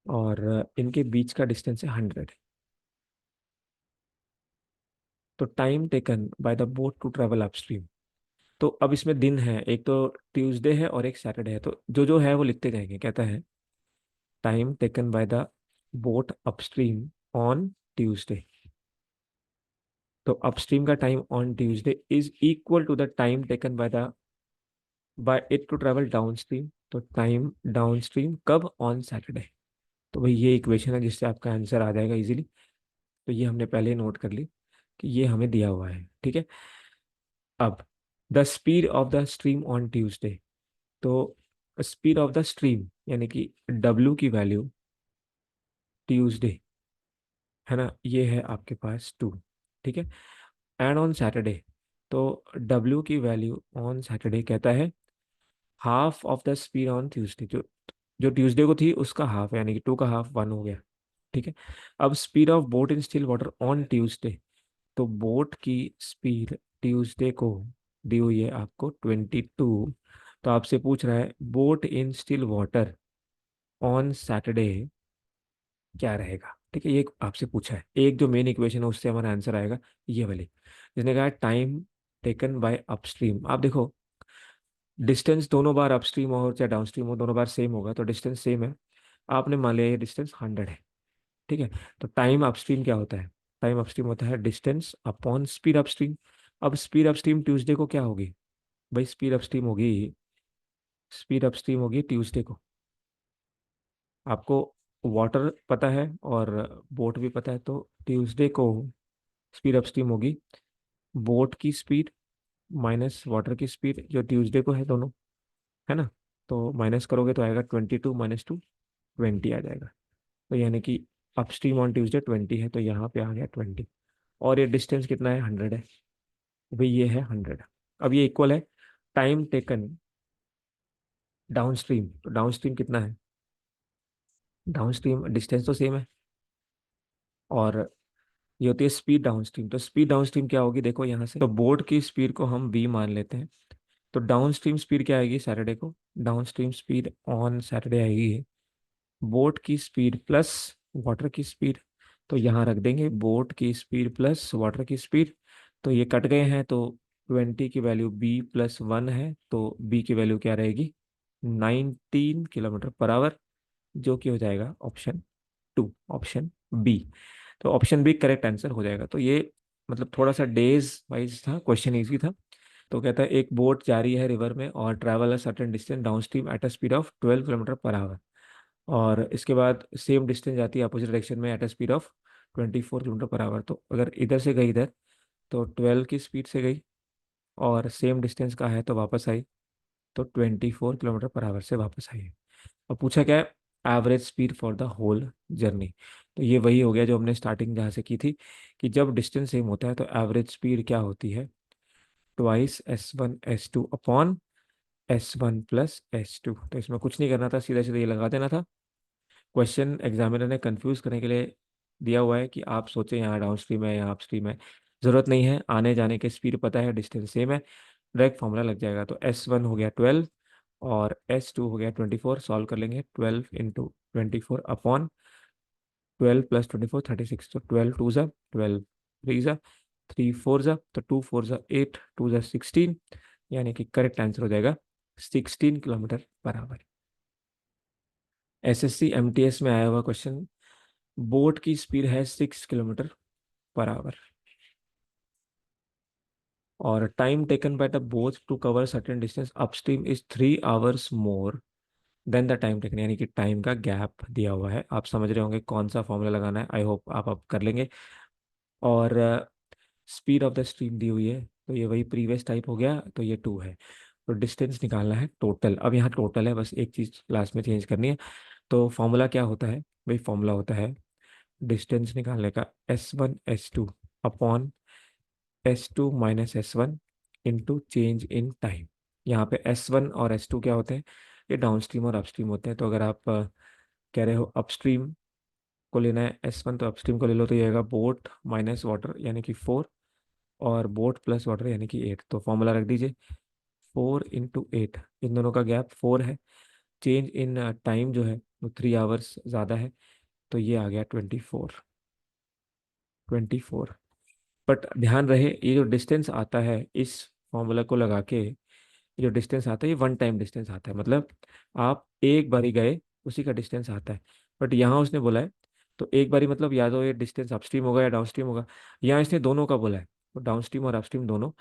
और इनके बीच का डिस्टेंस है 100। तो time taken by the boat to travel upstream. तो अब इसमें दिन है, एक तो ट्यूसडे है और एक सैटरडे है, तो जो जो है वो लिखते जाएंगे। कहता है time taken by the boat upstream on Tuesday. तो अपस्ट्रीम का time on Tuesday is equal to the time taken by it to travel downstream. तो टाइम डाउनस्ट्रीम कब? On Saturday. तो भाई ये इक्वेशन है जिससे आपका आंसर आ जाएगा इजीली। तो ये हमने पहले ही नोट कर ली कि ये हमें दिया हुआ है। ठीक है। अब the speed of the stream on Tuesday. तो स्पीड ऑफ द स्ट्रीम यानी कि W की वैल्यू ट्यूसडे है ना, ये है आपके पास 2। ठीक है। एंड ऑन सैटरडे, तो डब्ल्यू की वैल्यू ऑन सैटरडे कहता है half of the speed on Tuesday, जो जो ट्यूसडे को थी उसका हाफ, यानी कि 2 का हाफ 1 हो गया। ठीक है। अब speed of boat in still water on Tuesday, तो बोट की स्पीड ट्यूसडे को दी हुई है आपको 22। तो आपसे पूछ रहा है boat in still water on Saturday क्या रहेगा। ठीक है, ये आपसे पूछा है, एक जो मेन इक्वेशन है उससे हमारा आंसर आएगा ये वाली, जिसने कहा टाइम टेकन बाय अपस्ट्रीम। आप देखो डिस्टेंस दोनों बार अपस्ट्रीम हो चाहे डाउनस्ट्रीम हो, दोनों बार सेम होगा, तो डिस्टेंस सेम है। आपने मान लिया ये डिस्टेंस 100 है। ठीक है। तो टाइम अपस्ट्रीम क्या होता है, टाइम अपस्ट्रीम होता है डिस्टेंस अपॉन स्पीड अपस्ट्रीम। अब स्पीड अपस्ट्रीम ट्यूसडे को क्या होगी, भाई स्पीड अपस्ट्रीम होगी ट्यूसडे को। आपको वाटर पता है और बोट भी पता है, तो ट्यूसडे को स्पीड अपस्ट्रीम होगी बोट की स्पीड माइनस वाटर की स्पीड जो ट्यूसडे को है दोनों, है ना। तो माइनस करोगे तो आएगा 22 - 2 20 आ जाएगा। तो यानी कि अपस्ट्रीम ऑन ट्यूसडे 20 है, तो यहाँ पे आ गया 20। और ये डिस्टेंस कितना है, 100 है। भाई ये है 100। अब ये इक्वल है टाइम टेकन डाउनस्ट्रीम, तो डाउनस्ट्रीम कितना है, डाउनस्ट्रीम डिस्टेंस तो सेम है, और ये होती है स्पीड डाउनस्ट्रीम। तो स्पीड डाउनस्ट्रीम क्या होगी, देखो यहाँ से, तो बोट की स्पीड को हम v मान लेते हैं। तो डाउनस्ट्रीम स्पीड क्या आएगी सैटरडे को, डाउनस्ट्रीम स्पीड ऑन सैटरडे आएगी बोट की स्पीड प्लस वाटर की स्पीड। तो यहाँ रख देंगे बोट की स्पीड प्लस वाटर की स्पीड, तो ये कट गए हैं, तो 20 की वैल्यू b+1 है, तो b की वैल्यू क्या रहेगी, 19 km/h, जो कि हो जाएगा ऑप्शन 2, ऑप्शन बी। तो ऑप्शन बी करेक्ट आंसर हो जाएगा। तो ये मतलब थोड़ा सा डेज वाइज था, क्वेश्चन इजी था। तो कहता है एक बोट जा रही है रिवर में और travel a certain distance downstream at a speed of 12 km/h, और इसके बाद सेम डिस्टेंस जाती है अपोजिट डायरेक्शन में at a speed of 24 km/h। तो अगर इधर से गई इधर, तो 12 की स्पीड से गई, और सेम डिस्टेंस का है तो वापस आई, तो 24 km/h से वापस आई है। और पूछा क्या है, average speed for the whole journey. तो ये वही हो गया जो हमने स्टार्टिंग जहाँ से की थी, कि जब डिस्टेंस सेम होता है तो एवरेज स्पीड क्या होती है, twice S1 S2 upon S1 + S2। तो इसमें कुछ नहीं करना था, सीधा सीधा ये लगा देना था। क्वेश्चन एग्जामिनर ने कंफ्यूज करने के लिए दिया हुआ है कि आप सोचें यहाँ डाउन स्ट्रीम है यहाँ अप स्ट्रीम है, जरूरत नहीं है, आने जाने के स्पीड पता है, डिस्टेंस सेम है, डायरेक्ट फॉर्मूला लग जाएगा। तो S1 हो गया 12 और S2 हो गया 24, सॉल्व कर लेंगे, 12 × 24 अपॉन 12 + 24 36, तो 12 2 = 12, 3 × 3 = 3 4 तो 2 4 = 8, 2 × 16, यानी कि करेक्ट आंसर हो जाएगा 16 km/h। SSC MTS में आया हुआ क्वेश्चन, बोट की स्पीड है 6 km/h, और time taken by the boat to cover certain distance upstream is 3 hours more than the time taken, यानी कि टाइम का गैप दिया हुआ है। आप समझ रहे होंगे कौन सा फॉर्मूला लगाना है, आई होप आप अब कर लेंगे। और स्पीड ऑफ द स्ट्रीम दी हुई है, तो ये वही प्रीवियस टाइप हो गया, तो ये 2 है। तो डिस्टेंस निकालना है टोटल, अब यहाँ टोटल है, बस एक चीज़ लास्ट में चेंज करनी है। तो फॉर्मूला क्या होता है, भाई फॉर्मूला होता है डिस्टेंस निकालने का S1 S2 upon S2 - S1 into change in time. यहाँ पे S1 और S2 क्या होते हैं, ये डाउनस्ट्रीम और अपस्ट्रीम होते हैं। तो अगर आप कह रहे हो अपस्ट्रीम को लेना है S1, तो अपस्ट्रीम को ले लो, तो ये आएगा बोट माइनस वाटर यानी कि 4, और बोट प्लस वाटर यानी कि 8। तो फॉर्मूला रख दीजिए 4 × 8, इन दोनों का गैप 4 है, चेंज इन टाइम जो है वो 3 hours ज़्यादा है, तो ये आ गया 24। बट ध्यान रहे ये जो डिस्टेंस आता है इस फॉर्मूला को लगा के, ये जो डिस्टेंस आता है ये वन टाइम डिस्टेंस आता है, मतलब आप एक बारी गए उसी का डिस्टेंस आता है। बट यहाँ उसने बोला है, तो एक बारी मतलब या तो ये डिस्टेंस अपस्ट्रीम होगा या डाउनस्ट्रीम होगा, यहाँ इसने दोनों का बोला है, तो डाउनस्ट्रीम और अपस्ट्रीम दोनों।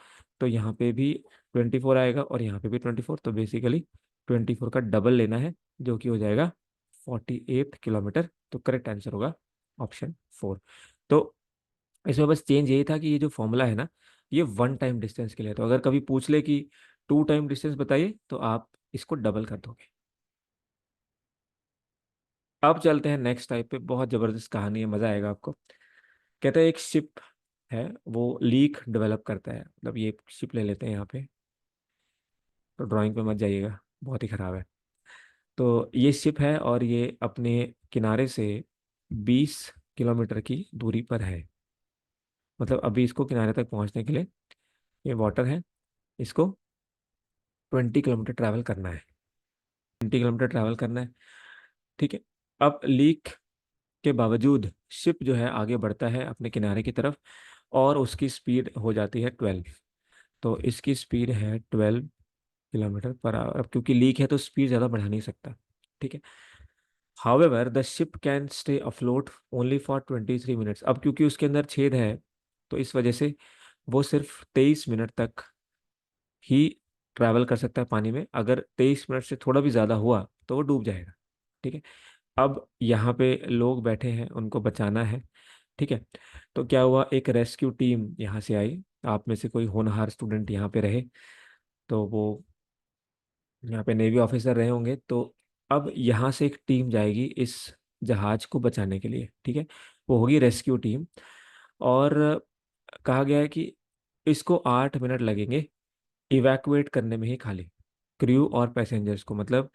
तो यहाँ पे भी 24 आएगा और यहाँ पे भी 24, तो बेसिकली 24 का डबल लेना है, जो कि हो जाएगा 48 km। तो करेक्ट आंसर होगा ऑप्शन 4। तो इसमें बस चेंज यही था कि ये जो फॉर्मूला है ना, ये वन टाइम डिस्टेंस के लिए, तो अगर कभी पूछ ले कि 2 टाइम डिस्टेंस बताइए, तो आप इसको डबल कर दोगे। अब चलते हैं नेक्स्ट टाइप पे, बहुत जबरदस्त कहानी है, मजा आएगा आपको। कहते हैं एक शिप है, वो लीक डेवलप करता है, मतलब ये शिप ले लेते हैं यहाँ पे, तो ड्राइंग पे मत जाइएगा, बहुत ही खराब है। तो ये शिप है और ये अपने किनारे से 20 किलोमीटर की दूरी पर है। मतलब अभी इसको किनारे तक पहुंचने के लिए, ये वाटर है, इसको 20 किलोमीटर ट्रैवल करना है, 20 किलोमीटर ट्रैवल करना है। ठीक है। अब लीक के बावजूद शिप जो है आगे बढ़ता है अपने किनारे की तरफ, और उसकी स्पीड हो जाती है 12। तो इसकी स्पीड है 12 किलोमीटर पर आवर। अब क्योंकि लीक है तो स्पीड ज़्यादा बढ़ा नहीं सकता। ठीक है। However the ship can stay afloat only for 23 minutes. अब क्योंकि उसके अंदर छेद है, तो इस वजह से वो सिर्फ 23 मिनट तक ही ट्रैवल कर सकता है पानी में। अगर 23 मिनट से थोड़ा भी ज़्यादा हुआ तो वो डूब जाएगा। ठीक है। अब यहाँ पे लोग बैठे हैं, उनको बचाना है। ठीक है। तो क्या हुआ, एक रेस्क्यू टीम यहाँ से आई, आप में से कोई होनहार स्टूडेंट यहाँ पे रहे, तो वो यहाँ पे नेवी ऑफिसर रहे होंगे। तो अब यहाँ से एक टीम जाएगी इस जहाज को बचाने के लिए। ठीक है। वो होगी रेस्क्यू टीम। और कहा गया है कि इसको 8 मिनट लगेंगे इवैक्यूएट करने में ही खाली, क्रू और पैसेंजर्स को। मतलब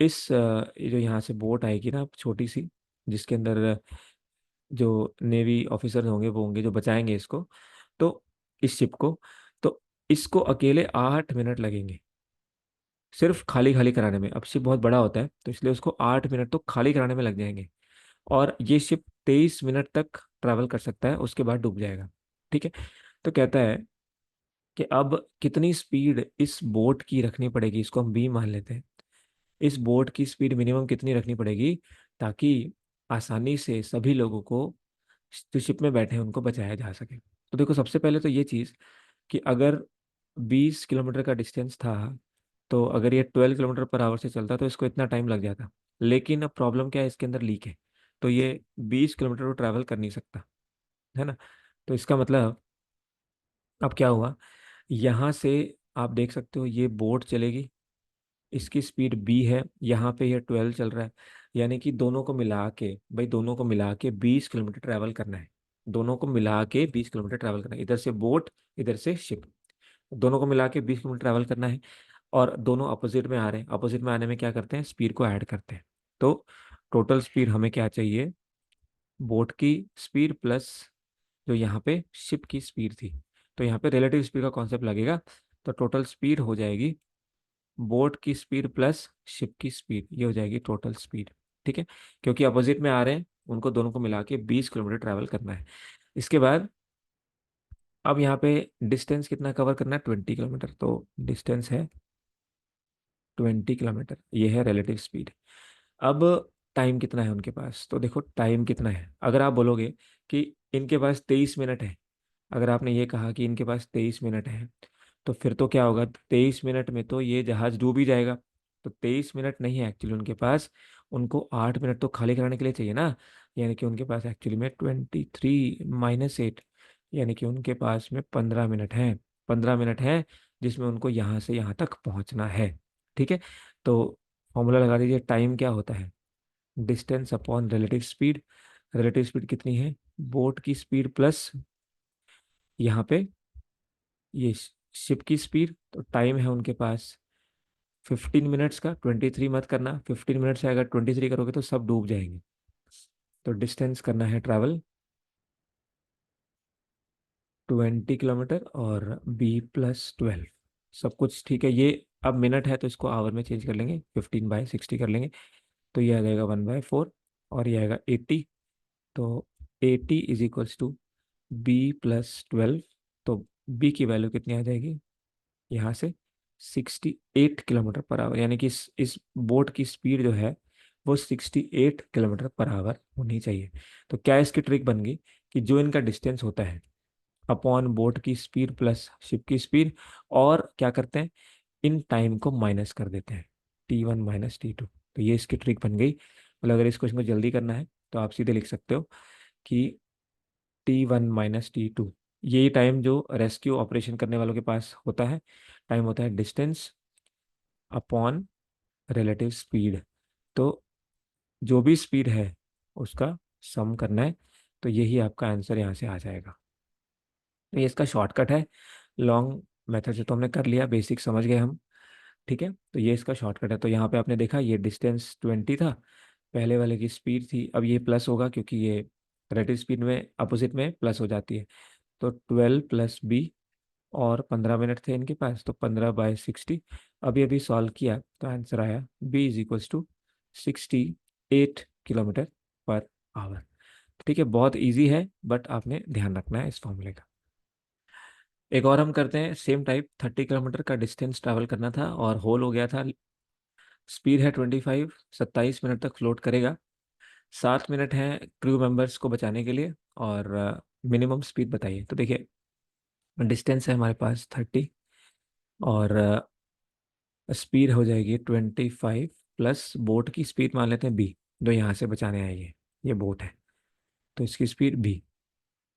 इस ये जो यहाँ से बोट आएगी ना छोटी सी, जिसके अंदर जो नेवी ऑफिसर होंगे वो होंगे जो बचाएंगे इसको, तो इस शिप को, तो इसको अकेले 8 मिनट लगेंगे सिर्फ खाली खाली कराने में। अब शिप बहुत बड़ा होता है तो इसलिए उसको 8 मिनट तो खाली कराने में लग जाएंगे। और ये शिप 23 मिनट तक ट्रैवल कर सकता है, उसके बाद डूब जाएगा। ठीक है। तो कहता है कि अब कितनी स्पीड इस बोट की रखनी पड़ेगी, इसको हम बी मान लेते हैं। इस बोट की स्पीड मिनिमम कितनी रखनी पड़ेगी ताकि आसानी से सभी लोगों को जो शिप में बैठे हैं उनको बचाया जा सके। तो देखो, सबसे पहले तो ये चीज़ कि अगर 20 किलोमीटर का डिस्टेंस था, तो अगर ये 12 किलोमीटर पर आवर से चलता तो इसको इतना टाइम लग जाता। लेकिन अब प्रॉब्लम क्या है, इसके अंदर लीक है, तो ये 20 किलोमीटर तो ट्रैवल कर नहीं सकता, है ना। तो इसका मतलब अब क्या हुआ, यहाँ से आप देख सकते हो ये बोट चलेगी, इसकी स्पीड बी है, यहाँ पे ये 12 चल रहा है। यानी कि दोनों को मिला के, भाई दोनों को मिला के 20 किलोमीटर ट्रैवल करना है। दोनों को मिला के 20 किलोमीटर ट्रैवल करना है, इधर से बोट, इधर से शिप, दोनों को मिला के 20 किलोमीटर ट्रैवल करना है। और दोनों अपोजिट में आ रहे हैं, अपोजिट में आने में क्या करते हैं, स्पीड को ऐड करते हैं। तो टोटल स्पीड हमें क्या चाहिए, बोट की स्पीड प्लस जो यहाँ पे शिप की स्पीड थी। तो यहाँ पे रिलेटिव स्पीड का कॉन्सेप्ट लगेगा। तो टोटल स्पीड हो जाएगी बोट की स्पीड प्लस शिप की स्पीड, ये हो जाएगी टोटल स्पीड। ठीक है। क्योंकि अपोजिट में आ रहे हैं, उनको दोनों को मिला के 20 किलोमीटर ट्रैवल करना है। इसके बाद अब यहाँ पे डिस्टेंस कितना कवर करना है, 20 किलोमीटर। तो डिस्टेंस है 20 किलोमीटर, ये है रिलेटिव स्पीड। अब टाइम कितना है उनके पास, तो देखो टाइम कितना है। अगर आप बोलोगे कि इनके पास 23 मिनट है, अगर आपने ये कहा कि इनके पास 23 मिनट है, तो फिर तो क्या होगा, 23 मिनट में तो ये जहाज डूब ही जाएगा। तो 23 मिनट नहीं है एक्चुअली उनके पास, उनको 8 मिनट तो खाली कराने के लिए चाहिए ना। यानी कि उनके पास एक्चुअली में 23 - 8, यानी कि उनके पास में 15 मिनट है। 15 मिनट है जिसमें उनको यहाँ से यहाँ तक पहुँचना है। ठीक है। तो फॉर्मूला लगा दीजिए, टाइम क्या होता है, distance upon relative speed. Relative speed कितनी है, बोट की स्पीड प्लस यहाँ पे ये शिप की स्पीड। तो टाइम है उनके पास 15 मिनट्स का, 23 मत करना, 15 मिनट से अगर 23 करोगे तो सब डूब जाएंगे। तो डिस्टेंस करना है ट्रैवल 20 किलोमीटर और B+12, सब कुछ ठीक है। ये अब मिनट है तो इसको आवर में चेंज कर लेंगे, 15/60 कर लेंगे। तो ये आ जाएगा 1/4, और ये आएगा 80। तो 80 = B+12। तो बी की वैल्यू कितनी आ जाएगी यहाँ से, 68 किलोमीटर पर आवर। यानी कि इस बोट की स्पीड जो है वो 68 किलोमीटर पर आवर होनी चाहिए। तो क्या इसकी ट्रिक बन गई कि जो इनका डिस्टेंस होता है अपॉन बोट की स्पीड प्लस शिप की स्पीड, और क्या करते हैं, इन टाइम को माइनस कर देते हैं, T1 - T2। तो ये इसकी ट्रिक बन गई। मतलब अगर इस क्वेश्चन को जल्दी करना है तो आप सीधे लिख सकते हो कि T1 - T2, यही टाइम जो रेस्क्यू ऑपरेशन करने वालों के पास होता है, टाइम होता है डिस्टेंस अपॉन रिलेटिव स्पीड। तो जो भी स्पीड है उसका सम करना है, तो यही आपका आंसर यहाँ से आ जाएगा। तो ये इसका शॉर्टकट है। लॉन्ग मेथड से तो हमने कर लिया, बेसिक समझ गए हम। ठीक है, तो ये इसका शॉर्टकट है। तो यहाँ पे आपने देखा ये डिस्टेंस 20 था, पहले वाले की स्पीड थी, अब ये प्लस होगा क्योंकि ये रेलेटिव स्पीड में अपोजिट में प्लस हो जाती है। तो 12 + b, और 15 मिनट थे इनके पास, तो 15/60। अभी अभी सॉल्व किया तो आंसर आया b = 68 km/h। ठीक है, बहुत इजी है, बट आपने ध्यान रखना है इस फॉर्मूले का। एक और हम करते हैं सेम टाइप। 30 किलोमीटर का डिस्टेंस ट्रैवल करना था और होल हो गया था। स्पीड है 25, 27 मिनट तक फ्लोट करेगा। 7 मिनट है क्रू मेंबर्स को बचाने के लिए, और मिनिमम स्पीड बताइए। तो देखिए, डिस्टेंस है हमारे पास 30, और स्पीड हो जाएगी 25, प्लस बोट की स्पीड मान लेते हैं b, जो यहाँ से बचाने आएगी। ये बोट है, तो इसकी स्पीड b,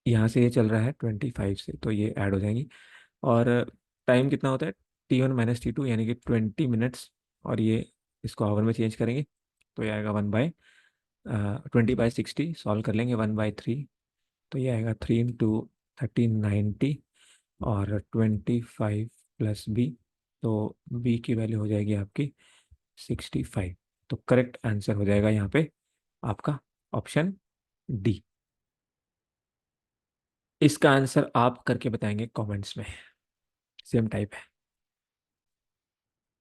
यहाँ से ये चल रहा है 25 से, तो ये ऐड हो जाएंगी। और टाइम कितना होता है, T1 - T2, यानी कि 20 मिनट्स। और ये इसको आवर में चेंज करेंगे, तो ये आएगा 20/60। सॉल्व कर लेंगे 1/3, तो ये आएगा 3 × 30 = 90, और 25 + b, तो b की वैल्यू हो जाएगी आपकी 65। तो करेक्ट आंसर हो जाएगा यहाँ पे आपका ऑप्शन डी। इसका आंसर आप करके बताएंगे कमेंट्स में। सेम टाइप है।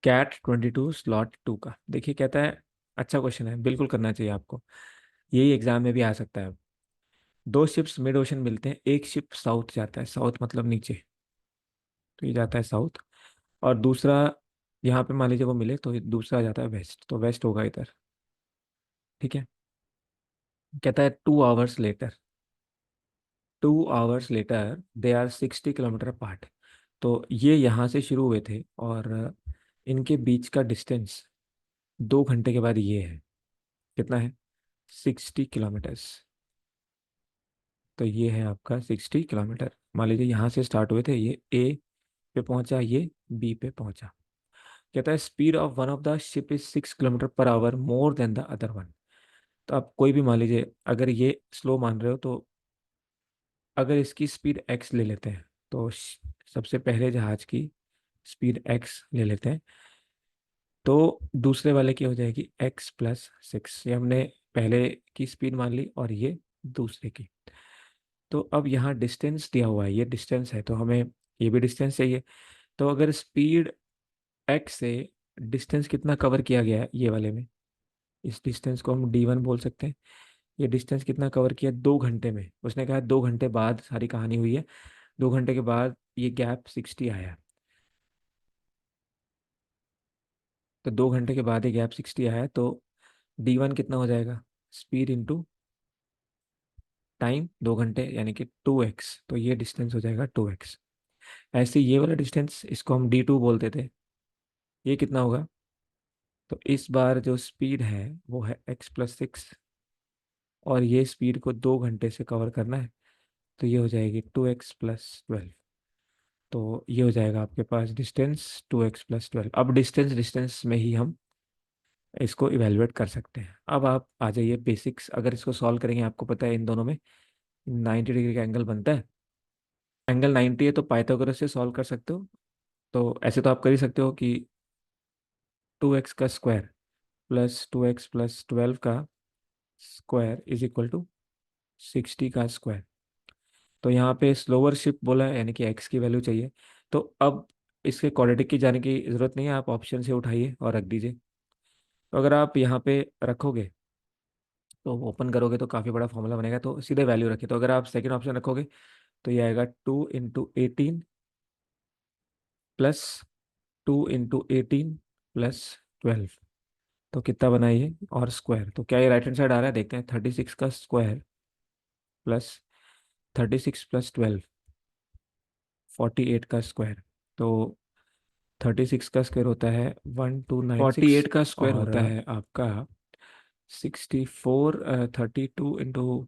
CAT 22 स्लॉट 2 का देखिए, कहता है, अच्छा क्वेश्चन है, बिल्कुल करना चाहिए आपको, यही एग्जाम में भी आ सकता है। दो शिप्स मिड ओशन मिलते हैं, एक शिप साउथ जाता है, साउथ मतलब नीचे, तो ये जाता है साउथ। और दूसरा, यहाँ पे मान लीजिए वो मिले, तो दूसरा जाता है वेस्ट, तो वेस्ट होगा इधर। ठीक है, कहता है 2 hours later, 2 hours later they are 60 kilometre apart. तो ये यहाँ से शुरू हुए थे, और इनके बीच का डिस्टेंस 2 घंटे के बाद ये है, कितना है, 60 किलोमीटर्स। तो ये है आपका 60 किलोमीटर। मान लीजिए यहाँ से स्टार्ट हुए थे, ये ए पे पहुंचा, ये बी पे पहुंचा। कहता है speed of one of the ship is 6 km/h more than the other one. तो आप कोई भी मान लीजिए, अगर ये स्लो मान रहे हो, तो अगर इसकी स्पीड एक्स ले लेते हैं, तो सबसे पहले जहाज की स्पीड एक्स ले लेते हैं, तो दूसरे वाले की हो जाएगी x + 6। ये हमने पहले की स्पीड मान ली, और ये दूसरे की। तो अब यहाँ डिस्टेंस दिया हुआ है, ये डिस्टेंस है, तो हमें ये भी डिस्टेंस चाहिए। तो अगर स्पीड x से डिस्टेंस कितना कवर किया गया है ये वाले में, इस डिस्टेंस को हम d1 बोल सकते हैं। ये डिस्टेंस कितना कवर किया 2 घंटे में, उसने कहा 2 घंटे बाद सारी कहानी हुई है, 2 घंटे के बाद ये गैप 60 आया। तो 2 घंटे के बाद ये गैप 60 आया, तो d1 कितना हो जाएगा, स्पीड इंटू टाइम, 2 घंटे यानी कि 2x, तो ये डिस्टेंस हो जाएगा 2x। ऐसे ये वाला डिस्टेंस, इसको हम d2 बोलते थे, ये कितना होगा, तो इस बार जो स्पीड है वो है x + 6, और ये स्पीड को 2 घंटे से कवर करना है, तो ये हो जाएगी 2x + 12। तो ये हो जाएगा आपके पास डिस्टेंस 2x + 12। अब डिस्टेंस डिस्टेंस में ही हम इसको इवेलुएट कर सकते हैं। अब आप आ जाइए बेसिक्स, अगर इसको सॉल्व करेंगे, आपको पता है इन दोनों में 90 डिग्री का एंगल बनता है। एंगल 90 है, तो पाइथागोरस से सॉल्व कर सकते हो। तो ऐसे तो आप कर ही सकते हो कि 2x का स्क्वायर प्लस 2x + 12 का स्क्वायर इज इक्वल टू 60 का स्क्वायर। तो यहाँ पे स्लोअर शिप बोला है, यानी कि एक्स की वैल्यू चाहिए। तो अब इसके क्वाड्रेटिक की जाने की जरूरत नहीं है, आप ऑप्शन से उठाइए और रख दीजिए। तो अगर आप यहाँ पे रखोगे, तो ओपन करोगे तो काफ़ी बड़ा फॉर्मूला बनेगा, तो सीधे वैल्यू रखिए। तो अगर आप सेकंड ऑप्शन रखोगे, तो ये आएगा 2 × 18 प्लस 2 × 18 + 12। तो कितना बना ये, और स्क्वायर, तो क्या ये राइट हैंड साइड आ रहा है, देखते हैं। 36 का स्क्वायर प्लस 36 + 12, 48 का स्क्वायर। तो 36 का स्क्वायर होता है 1296, 48 का स्क्वायर और होता है आपका 64। 32 ×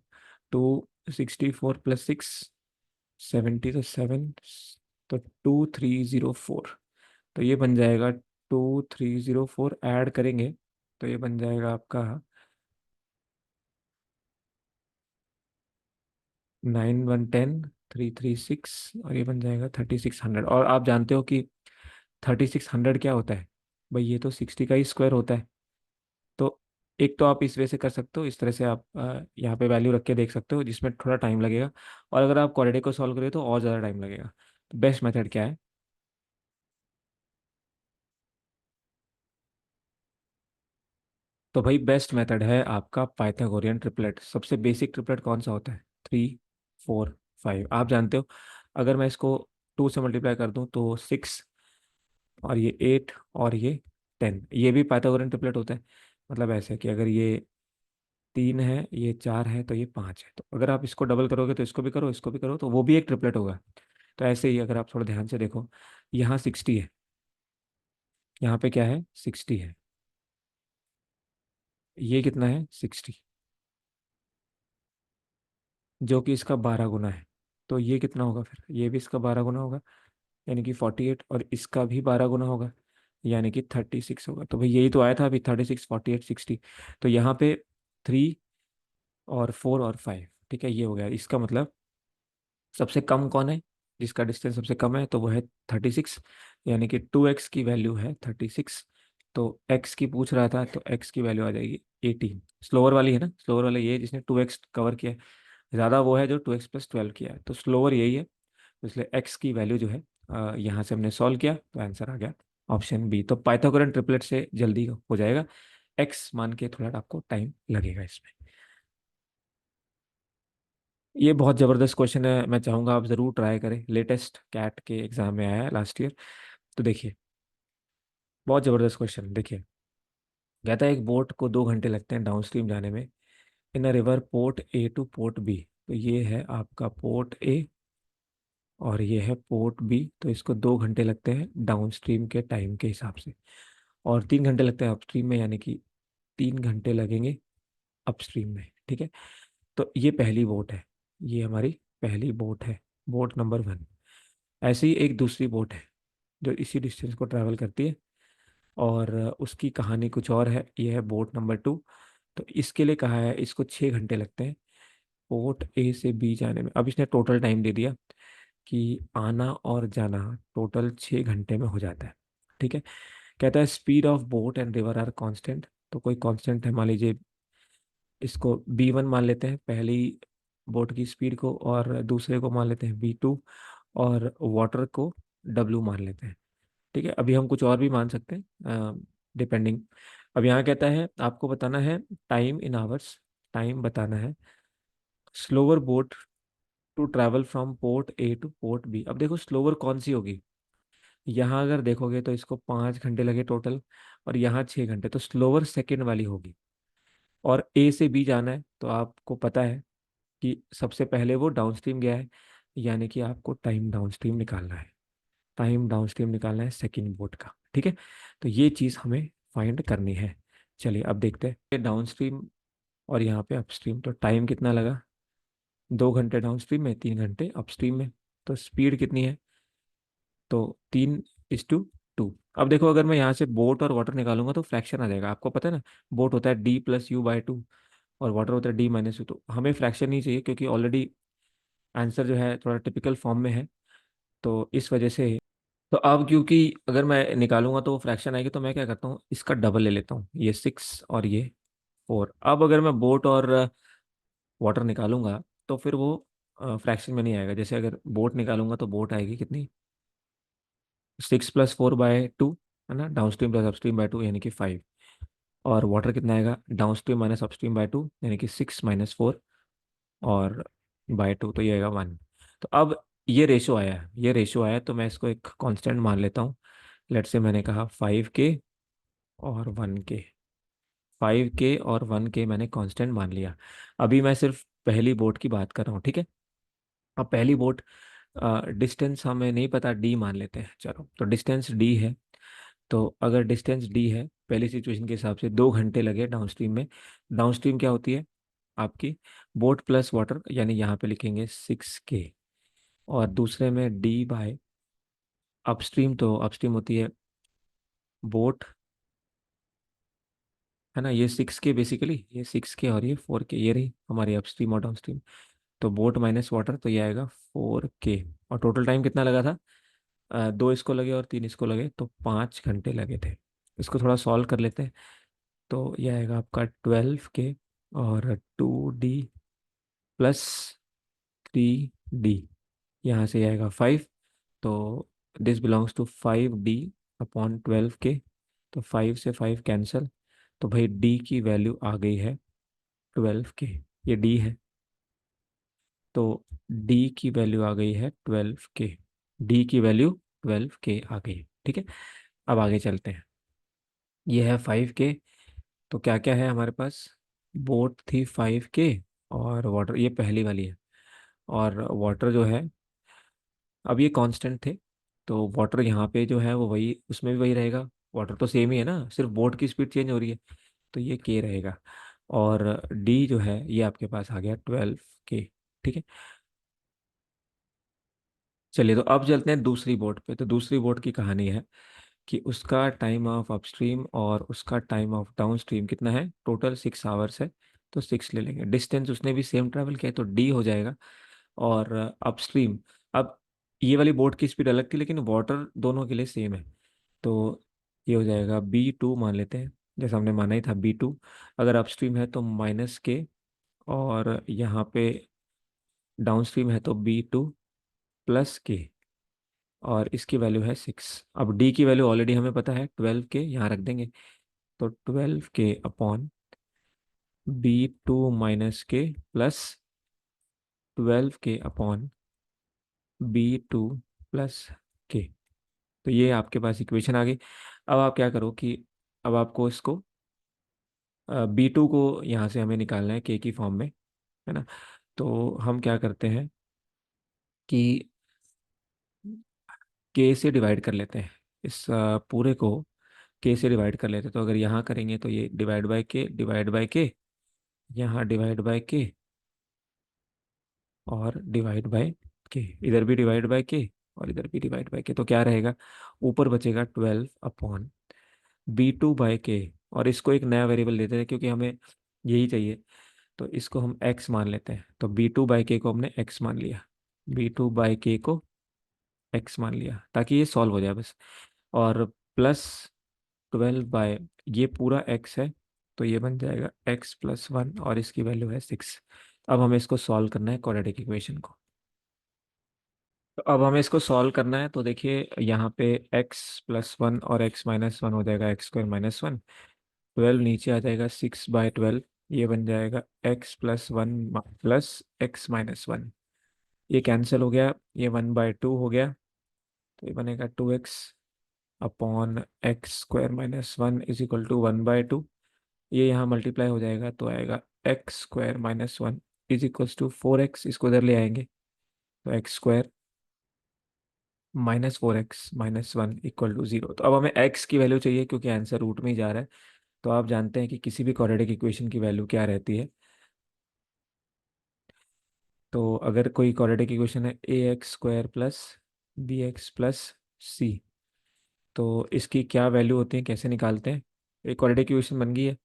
2, 64 + 6, 70, तो 7, तो 2304। तो ये बन जाएगा 2304, ऐड करेंगे तो ये बन जाएगा आपका 9 1 10, 3 3 6, और ये बन जाएगा 3600। और आप जानते हो कि 3600 क्या होता है? भाई ये तो 60 का ही स्क्वायर होता है। तो एक तो आप इस वे से कर सकते हो, इस तरह से आप यहाँ पे वैल्यू रख के देख सकते हो, जिसमें थोड़ा टाइम लगेगा। और अगर आप क्वाड्रेटिक को सॉल्व करें तो और ज़्यादा टाइम लगेगा। तो बेस्ट मेथड क्या है? तो भाई बेस्ट मेथड है आपका पाइथागोरियन ट्रिपलेट। सबसे बेसिक ट्रिपलेट कौन सा होता है? 3 4 5, आप जानते हो। अगर मैं इसको 2 से मल्टीप्लाई कर दूं तो 6, और ये 8, और ये 10, ये भी पाइथागोरियन ट्रिपलेट होता है। मतलब ऐसे कि अगर ये 3 है, ये 4 है, तो ये 5 है। तो अगर आप इसको डबल करोगे तो इसको भी करो, इसको भी करो, तो वो भी एक ट्रिपलेट होगा। तो ऐसे ही अगर आप थोड़ा ध्यान से देखो, यहाँ 60 है, यहाँ पे क्या है? 60 है। ये कितना है? 60, जो कि इसका 12 गुना है। तो ये कितना होगा फिर? ये भी इसका 12 गुना होगा, यानी कि 48, और इसका भी 12 गुना होगा, यानी कि 36 होगा। तो भाई यही तो आया था अभी, 36, 48, 60। तो यहाँ पे 3 और 4 और 5, ठीक है, ये हो गया। इसका मतलब सबसे कम कौन है? जिसका डिस्टेंस सबसे कम है तो वो है 36, यानी कि 2x की वैल्यू है 36। तो x की पूछ रहा था, तो x की वैल्यू आ जाएगी 18। स्लोअर वाली है ना, स्लोअर वाला ये है जिसने 2x कवर किया है। ज़्यादा वो है जो 2x + 12 किया है, तो स्लोअर यही है। तो इसलिए x की वैल्यू जो है, यहाँ से हमने सॉल्व किया तो आंसर आ गया ऑप्शन बी। तो पाइथागोरन ट्रिपलेट से जल्दी हो जाएगा। x मान के थोड़ा आपको टाइम लगेगा इसमें। ये बहुत ज़बरदस्त क्वेश्चन है, मैं चाहूँगा आप ज़रूर ट्राई करें। लेटेस्ट कैट के एग्जाम में आया है लास्ट ईयर। तो देखिए, बहुत ज़बरदस्त क्वेश्चन। देखिए, कहता है एक बोट को 2 घंटे लगते हैं डाउन स्ट्रीम जाने में, in a river port A to port B. तो ये है आपका पोर्ट ए, और ये है पोर्ट बी। तो इसको 2 घंटे लगते हैं डाउन स्ट्रीम के टाइम के हिसाब से, और 3 घंटे लगते हैं अपस्ट्रीम में, यानी कि 3 घंटे लगेंगे अपस्ट्रीम में। ठीक है। तो ये पहली बोट है, ये हमारी पहली बोट है, बोट नंबर 1। ऐसे ही एक दूसरी बोट है जो इसी डिस्टेंस को ट्रैवल करती है, और उसकी कहानी कुछ और है। ये है बोट नंबर 2। तो इसके लिए कहा है इसको 6 घंटे लगते हैं पोर्ट ए से बी जाने में। अब इसने टोटल टाइम दे दिया कि आना और जाना टोटल 6 घंटे में हो जाता है। ठीक है। कहता है speed of boat and river are constant. तो कोई कांस्टेंट है, मान लीजिए इसको B1 मान लेते हैं, पहली बोट की स्पीड को, और दूसरे को मान लेते हैं B2, और वाटर को W मान लेते हैं। ठीक है। अभी हम कुछ और भी मान सकते हैं डिपेंडिंग। अब यहाँ कहता है आपको बताना है टाइम इन आवर्स, टाइम बताना है slower boat to travel from port A to port B. अब देखो स्लोअर कौन सी होगी? यहाँ अगर देखोगे तो इसको 5 घंटे लगे टोटल, और यहाँ 6 घंटे, तो स्लोअर सेकेंड वाली होगी। और ए से बी जाना है तो आपको पता है कि सबसे पहले वो डाउनस्ट्रीम गया है, यानी कि आपको टाइम डाउनस्ट्रीम निकालना है। टाइम डाउनस्ट्रीम निकालना है सेकंड बोट का। ठीक है। तो ये चीज़ हमें फाइंड करनी है। चलिए अब देखते हैं डाउनस्ट्रीम और यहाँ पे अपस्ट्रीम। तो टाइम कितना लगा? 2 घंटे डाउनस्ट्रीम में, 3 घंटे अपस्ट्रीम में। तो स्पीड कितनी है? तो 3:2। अब देखो, अगर मैं यहाँ से बोट और वाटर निकालूंगा तो फ्रैक्शन आ जाएगा। आपको पता है ना, बोट होता है D+U/2, और वाटर होता है D-U। तो हमें फ्रैक्शन नहीं चाहिए, क्योंकि ऑलरेडी आंसर जो है थोड़ा टिपिकल फॉर्म में है। तो इस वजह से, तो अब क्योंकि अगर मैं निकालूंगा तो फ्रैक्शन आएगी, तो मैं क्या करता हूँ, इसका डबल ले लेता हूँ, ये 6 और ये 4। अब अगर मैं बोट और वाटर निकालूंगा तो फिर वो फ्रैक्शन में नहीं आएगा। जैसे अगर बोट निकालूंगा तो बोट आएगी कितनी? 6 + 4/2, है ना, डाउनस्ट्रीम प्लस अपस्ट्रीम बाय 2, यानी कि 5। और वाटर कितना आएगा? डाउनस्ट्रीम माइनस अपस्ट्रीम बाय 2, यानी कि 6 - 4 और बाय 2, तो ये आएगा 1। तो अब ये रेशो आया है, ये रेशो आया है, तो मैं इसको एक कांस्टेंट मान लेता हूँ। लेट से मैंने कहा 5K और 1K। 5K और 1K मैंने कांस्टेंट मान लिया। अभी मैं सिर्फ पहली बोट की बात कर रहा हूँ। ठीक है। अब पहली बोट, डिस्टेंस हमें नहीं पता, D मान लेते हैं। चलो, तो डिस्टेंस D है। तो अगर डिस्टेंस D है, पहली सिचुएशन के हिसाब से 2 घंटे लगे डाउनस्ट्रीम में। डाउनस्ट्रीम क्या होती है आपकी? बोट प्लस वाटर, यानी यहाँ पे लिखेंगे 6K। और दूसरे में D/, अपस्ट्रीम, तो अपस्ट्रीम होती है बोट, है ना, ये 6K बेसिकली, ये 6K और ये 4K, ये रही हमारी अपस्ट्रीम और डाउनस्ट्रीम। तो बोट माइनस वाटर, तो ये आएगा 4K। और टोटल टाइम कितना लगा था? 2 इसको लगे और 3 इसको लगे, तो 5 घंटे लगे थे। इसको थोड़ा सॉल्व कर लेते हैं। तो ये आएगा आपका 12K और 2D प्लस 3D, यहाँ से आएगा 5। तो दिस बिलोंग्स टू 5D/12K। तो 5 से 5 कैंसल, तो भाई D की वैल्यू आ गई है 12K। ये D है, तो D की वैल्यू आ गई है 12K। D की वैल्यू 12K आ गई है, ठीक है। अब आगे चलते हैं। ये है 5K। तो क्या क्या है हमारे पास? बोट थी 5K, और वाटर ये पहली वाली है। और वाटर जो है, अब ये कांस्टेंट थे, तो वाटर यहाँ पे जो है वो वही, उसमें भी वही रहेगा। वाटर तो सेम ही है ना, सिर्फ बोट की स्पीड चेंज हो रही है, तो ये K रहेगा। और D जो है ये आपके पास आ गया 12K, ठीक है। चलिए, तो अब चलते हैं दूसरी बोट पे। तो दूसरी बोट की कहानी है कि उसका टाइम ऑफ अपस्ट्रीम और उसका टाइम ऑफ डाउनस्ट्रीम कितना है? टोटल 6 आवर्स है। तो 6 ले लेंगे। डिस्टेंस उसने भी सेम ट्रैवल किया है, तो D हो जाएगा। और अपस्ट्रीम, अब ये वाली बोट की स्पीड अलग थी, लेकिन वाटर दोनों के लिए सेम है। तो ये हो जाएगा B2 मान लेते हैं, जैसा हमने माना ही था B2। अगर अपस्ट्रीम है तो -K, और यहाँ पे डाउनस्ट्रीम है तो B2 + K, और इसकी वैल्यू है 6। अब D की वैल्यू ऑलरेडी हमें पता है 12K, यहाँ रख देंगे। तो 12K/B2 - K plus 12K/B2 + K। तो ये आपके पास इक्वेशन आ गई। अब आप क्या करो कि अब आपको इसको B2 को यहाँ से हमें निकालना है K की फॉर्म में, है ना। तो हम क्या करते हैं कि K से डिवाइड कर लेते हैं। इस पूरे को K से डिवाइड कर लेते हैं। तो अगर यहाँ करेंगे तो ये डिवाइड बाय K, यहाँ डिवाइड बाय K, और डिवाइड बाय K। इधर भी डिवाइड बाय K, और इधर भी डिवाइड बाय K। तो क्या रहेगा? ऊपर बचेगा 12/B2/K। और इसको एक नया वेरिएबल देते हैं क्योंकि हमें यही चाहिए। तो इसको हम x मान लेते हैं। तो B2/K को हमने x मान लिया, B2/K को x मान लिया, ताकि ये सॉल्व हो जाए बस। और प्लस 12 ये पूरा x है, तो ये बन जाएगा x+1, और इसकी वैल्यू है 6। अब हमें इसको सॉल्व करना है, क्वाड्रेटिक इक्वेशन को। तो अब हमें इसको सॉल्व करना है, तो देखिए यहाँ पे x+1 और x-1 हो जाएगा x² - 1। 12 नीचे आ जाएगा, 6/12, ये बन जाएगा x+1 प्लस x-1। ये कैंसिल हो गया, ये 1/2 हो गया, तो ये बनेगा 2x/x² - 1 = 1/2। ये यहाँ मल्टीप्लाई हो जाएगा, तो आएगा x² - 1 = 4x। इसको इधर ले आएंगे, तो x² - 4x - 1 = 0। तो अब हमें x की वैल्यू चाहिए, क्योंकि आंसर रूट में ही जा रहा है। तो आप जानते हैं कि किसी भी क्वाड्रेटिक इक्वेशन की वैल्यू क्या रहती है। तो अगर कोई क्वाड्रेटिक इक्वेशन है ax² + bx + c, तो इसकी क्या वैल्यू होती है, कैसे निकालते हैं? एक क्वाड्रेटिक इक्वेशन बन गई है,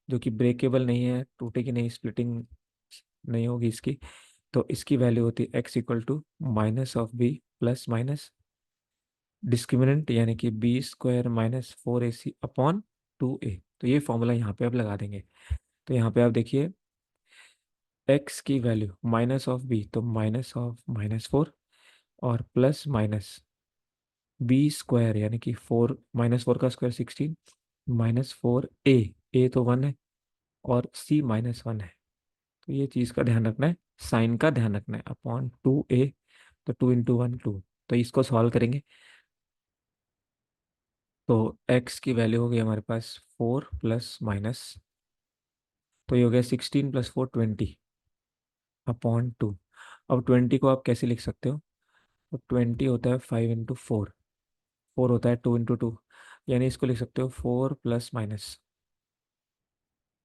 जो कि ब्रेकेबल नहीं है, टूटेगी नहीं, स्प्लिटिंग नहीं होगी इसकी। तो इसकी वैल्यू होती है x = -(b+--) डिस्क्रिमिनेंट, यानी कि B² - 4AC/2a। तो ये फॉर्मूला यहाँ पे आप लगा देंगे। तो यहाँ पे आप देखिए, x की वैल्यू -(b), तो -(-4), और प्लस माइनस B², यानी कि 4, -4 का स्क्वायर 16, -4a, a तो 1 है, और c -1 है। तो ये चीज़ का ध्यान रखना है, साइन का ध्यान रखना है, अपॉन 2a। तो 2 × 1 2। तो इसको सॉल्व करेंगे, तो x की वैल्यू हो गई हमारे पास 4 प्लस माइनस, तो ये हो गया 16 + 4 20/2। अब 20 को आप कैसे लिख सकते हो? तो 20 होता है 5 × 4, 4 होता है 2 × 2, यानी इसको लिख सकते हो 4 +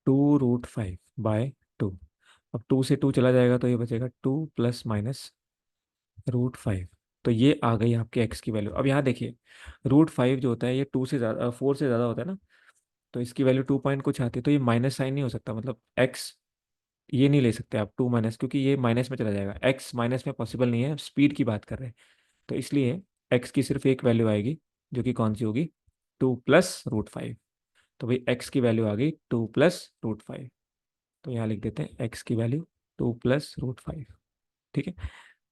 -2√5/2। अब 2 से 2 चला जाएगा, तो ये बचेगा 2 ± √5। तो ये आ गई आपके x की वैल्यू। अब यहाँ देखिए, √5 जो होता है ये 2 से ज़्यादा, 4 से ज़्यादा होता है ना, तो इसकी वैल्यू 2 पॉइंट कुछ आती है, तो ये माइनस साइन नहीं हो सकता, मतलब x ये नहीं ले सकते आप टू माइनस, क्योंकि ये माइनस में चला जाएगा, एक्स माइनस में पॉसिबल नहीं है, स्पीड की बात कर रहे हैं। तो इसलिए एक्स की सिर्फ एक वैल्यू आएगी, जो कि कौन सी होगी, 2 + √5। तो भाई एक्स की वैल्यू आ गई 2 + √5। तो यहाँ लिख देते हैं एक्स की वैल्यू 2 + √5। ठीक है,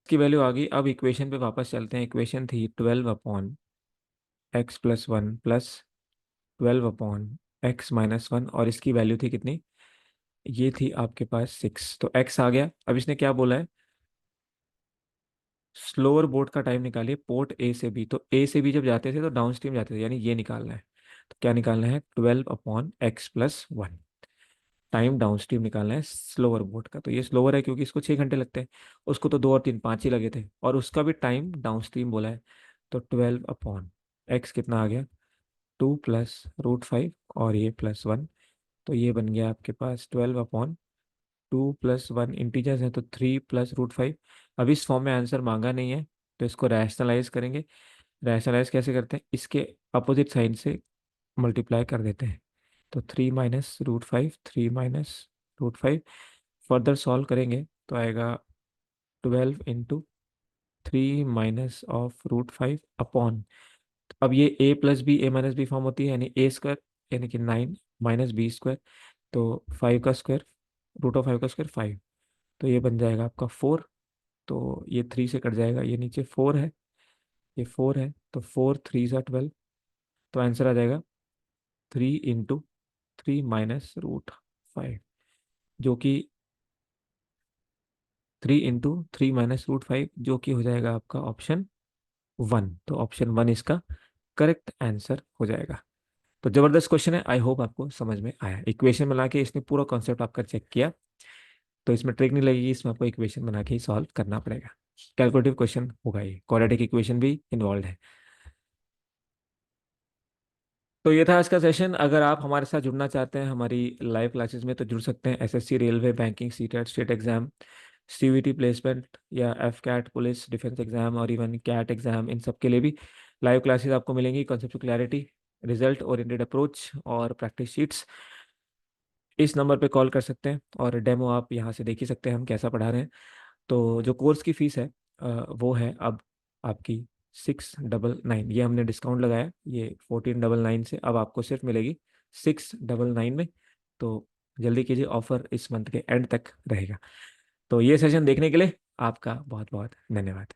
की वैल्यू आ गई। अब इक्वेशन पे वापस चलते हैं। इक्वेशन थी 12/x+1 प्लस 12/x-1, और इसकी वैल्यू थी कितनी, ये थी आपके पास 6। तो x आ गया। अब इसने क्या बोला है, स्लोअर बोट का टाइम निकालिए पोर्ट ए से बी। तो ए से बी जब जाते थे तो डाउन स्ट्रीम जाते थे, यानी ये निकालना है। तो क्या निकालना है, 12/x+1 टाइम डाउन स्ट्रीम निकालना है स्लोअर बोट का। तो ये स्लोअर है क्योंकि इसको 6 घंटे लगते हैं, उसको तो 2 और 3 5 ही लगे थे, और उसका भी टाइम डाउन स्ट्रीम बोला है। तो 12/x कितना आ गया, 2 + √5, और ये +1। तो ये बन गया आपके पास 12/2 + 1, इंटीजर्स है तो 3 + √5। अब इस फॉर्म में आंसर मांगा नहीं है, तो इसको रैशनलाइज करेंगे। रैशनलाइज कैसे करते हैं, इसके अपोजिट साइन से मल्टीप्लाई कर देते हैं। तो 3 - √5, 3 - √5। फर्दर सॉल्व करेंगे तो आएगा 12 × 3 - √5 अब ये a + b फॉर्म होती है, यानी a² यानी कि 9 -b²। तो 5 का स्क्वायर, √5 का स्क्वायर 5। तो ये बन जाएगा आपका 4। तो ये 3 से कट जाएगा, ये नीचे 4 है, ये 4 है, तो 4 × 3 = 12। तो आंसर आ जाएगा 3 × 3 - √5, जो कि 3 × 3 - √5, जो कि हो जाएगा आपका ऑप्शन 1। तो ऑप्शन 1 इसका करेक्ट आंसर हो जाएगा। तो जबरदस्त क्वेश्चन है, आई होप आपको समझ में आया। इक्वेशन बना के इसने पूरा कॉन्सेप्ट आपका चेक किया, तो इसमें ट्रिक नहीं लगेगी, इसमें आपको इक्वेशन बना के ही सॉल्व करना पड़ेगा। कैलकुलेटिव क्वेश्चन होगा, ये क्वाड्रेटिक इक्वेशन भी इन्वॉल्व है। तो ये था आज का सेशन। अगर आप हमारे साथ जुड़ना चाहते हैं हमारी लाइव क्लासेस में, तो जुड़ सकते हैं। SSC, railway, banking, CTET, state exam, CVT placement, या AFCAT, police defence exam, और इवन कैट एग्जाम, इन सब के लिए भी लाइव क्लासेस आपको मिलेंगी। Concept clarity, result oriented approach और प्रैक्टिस शीट्स। इस नंबर पे कॉल कर सकते हैं, और डेमो आप यहाँ से देख ही सकते हैं हम कैसा पढ़ा रहे हैं। तो जो कोर्स की फीस है वो है अब आपकी 699। ये हमने डिस्काउंट लगाया, ये 1499 से अब आपको सिर्फ मिलेगी 699 में। तो जल्दी कीजिए, ऑफर इस मंथ के एंड तक रहेगा। तो ये सेशन देखने के लिए आपका बहुत बहुत धन्यवाद।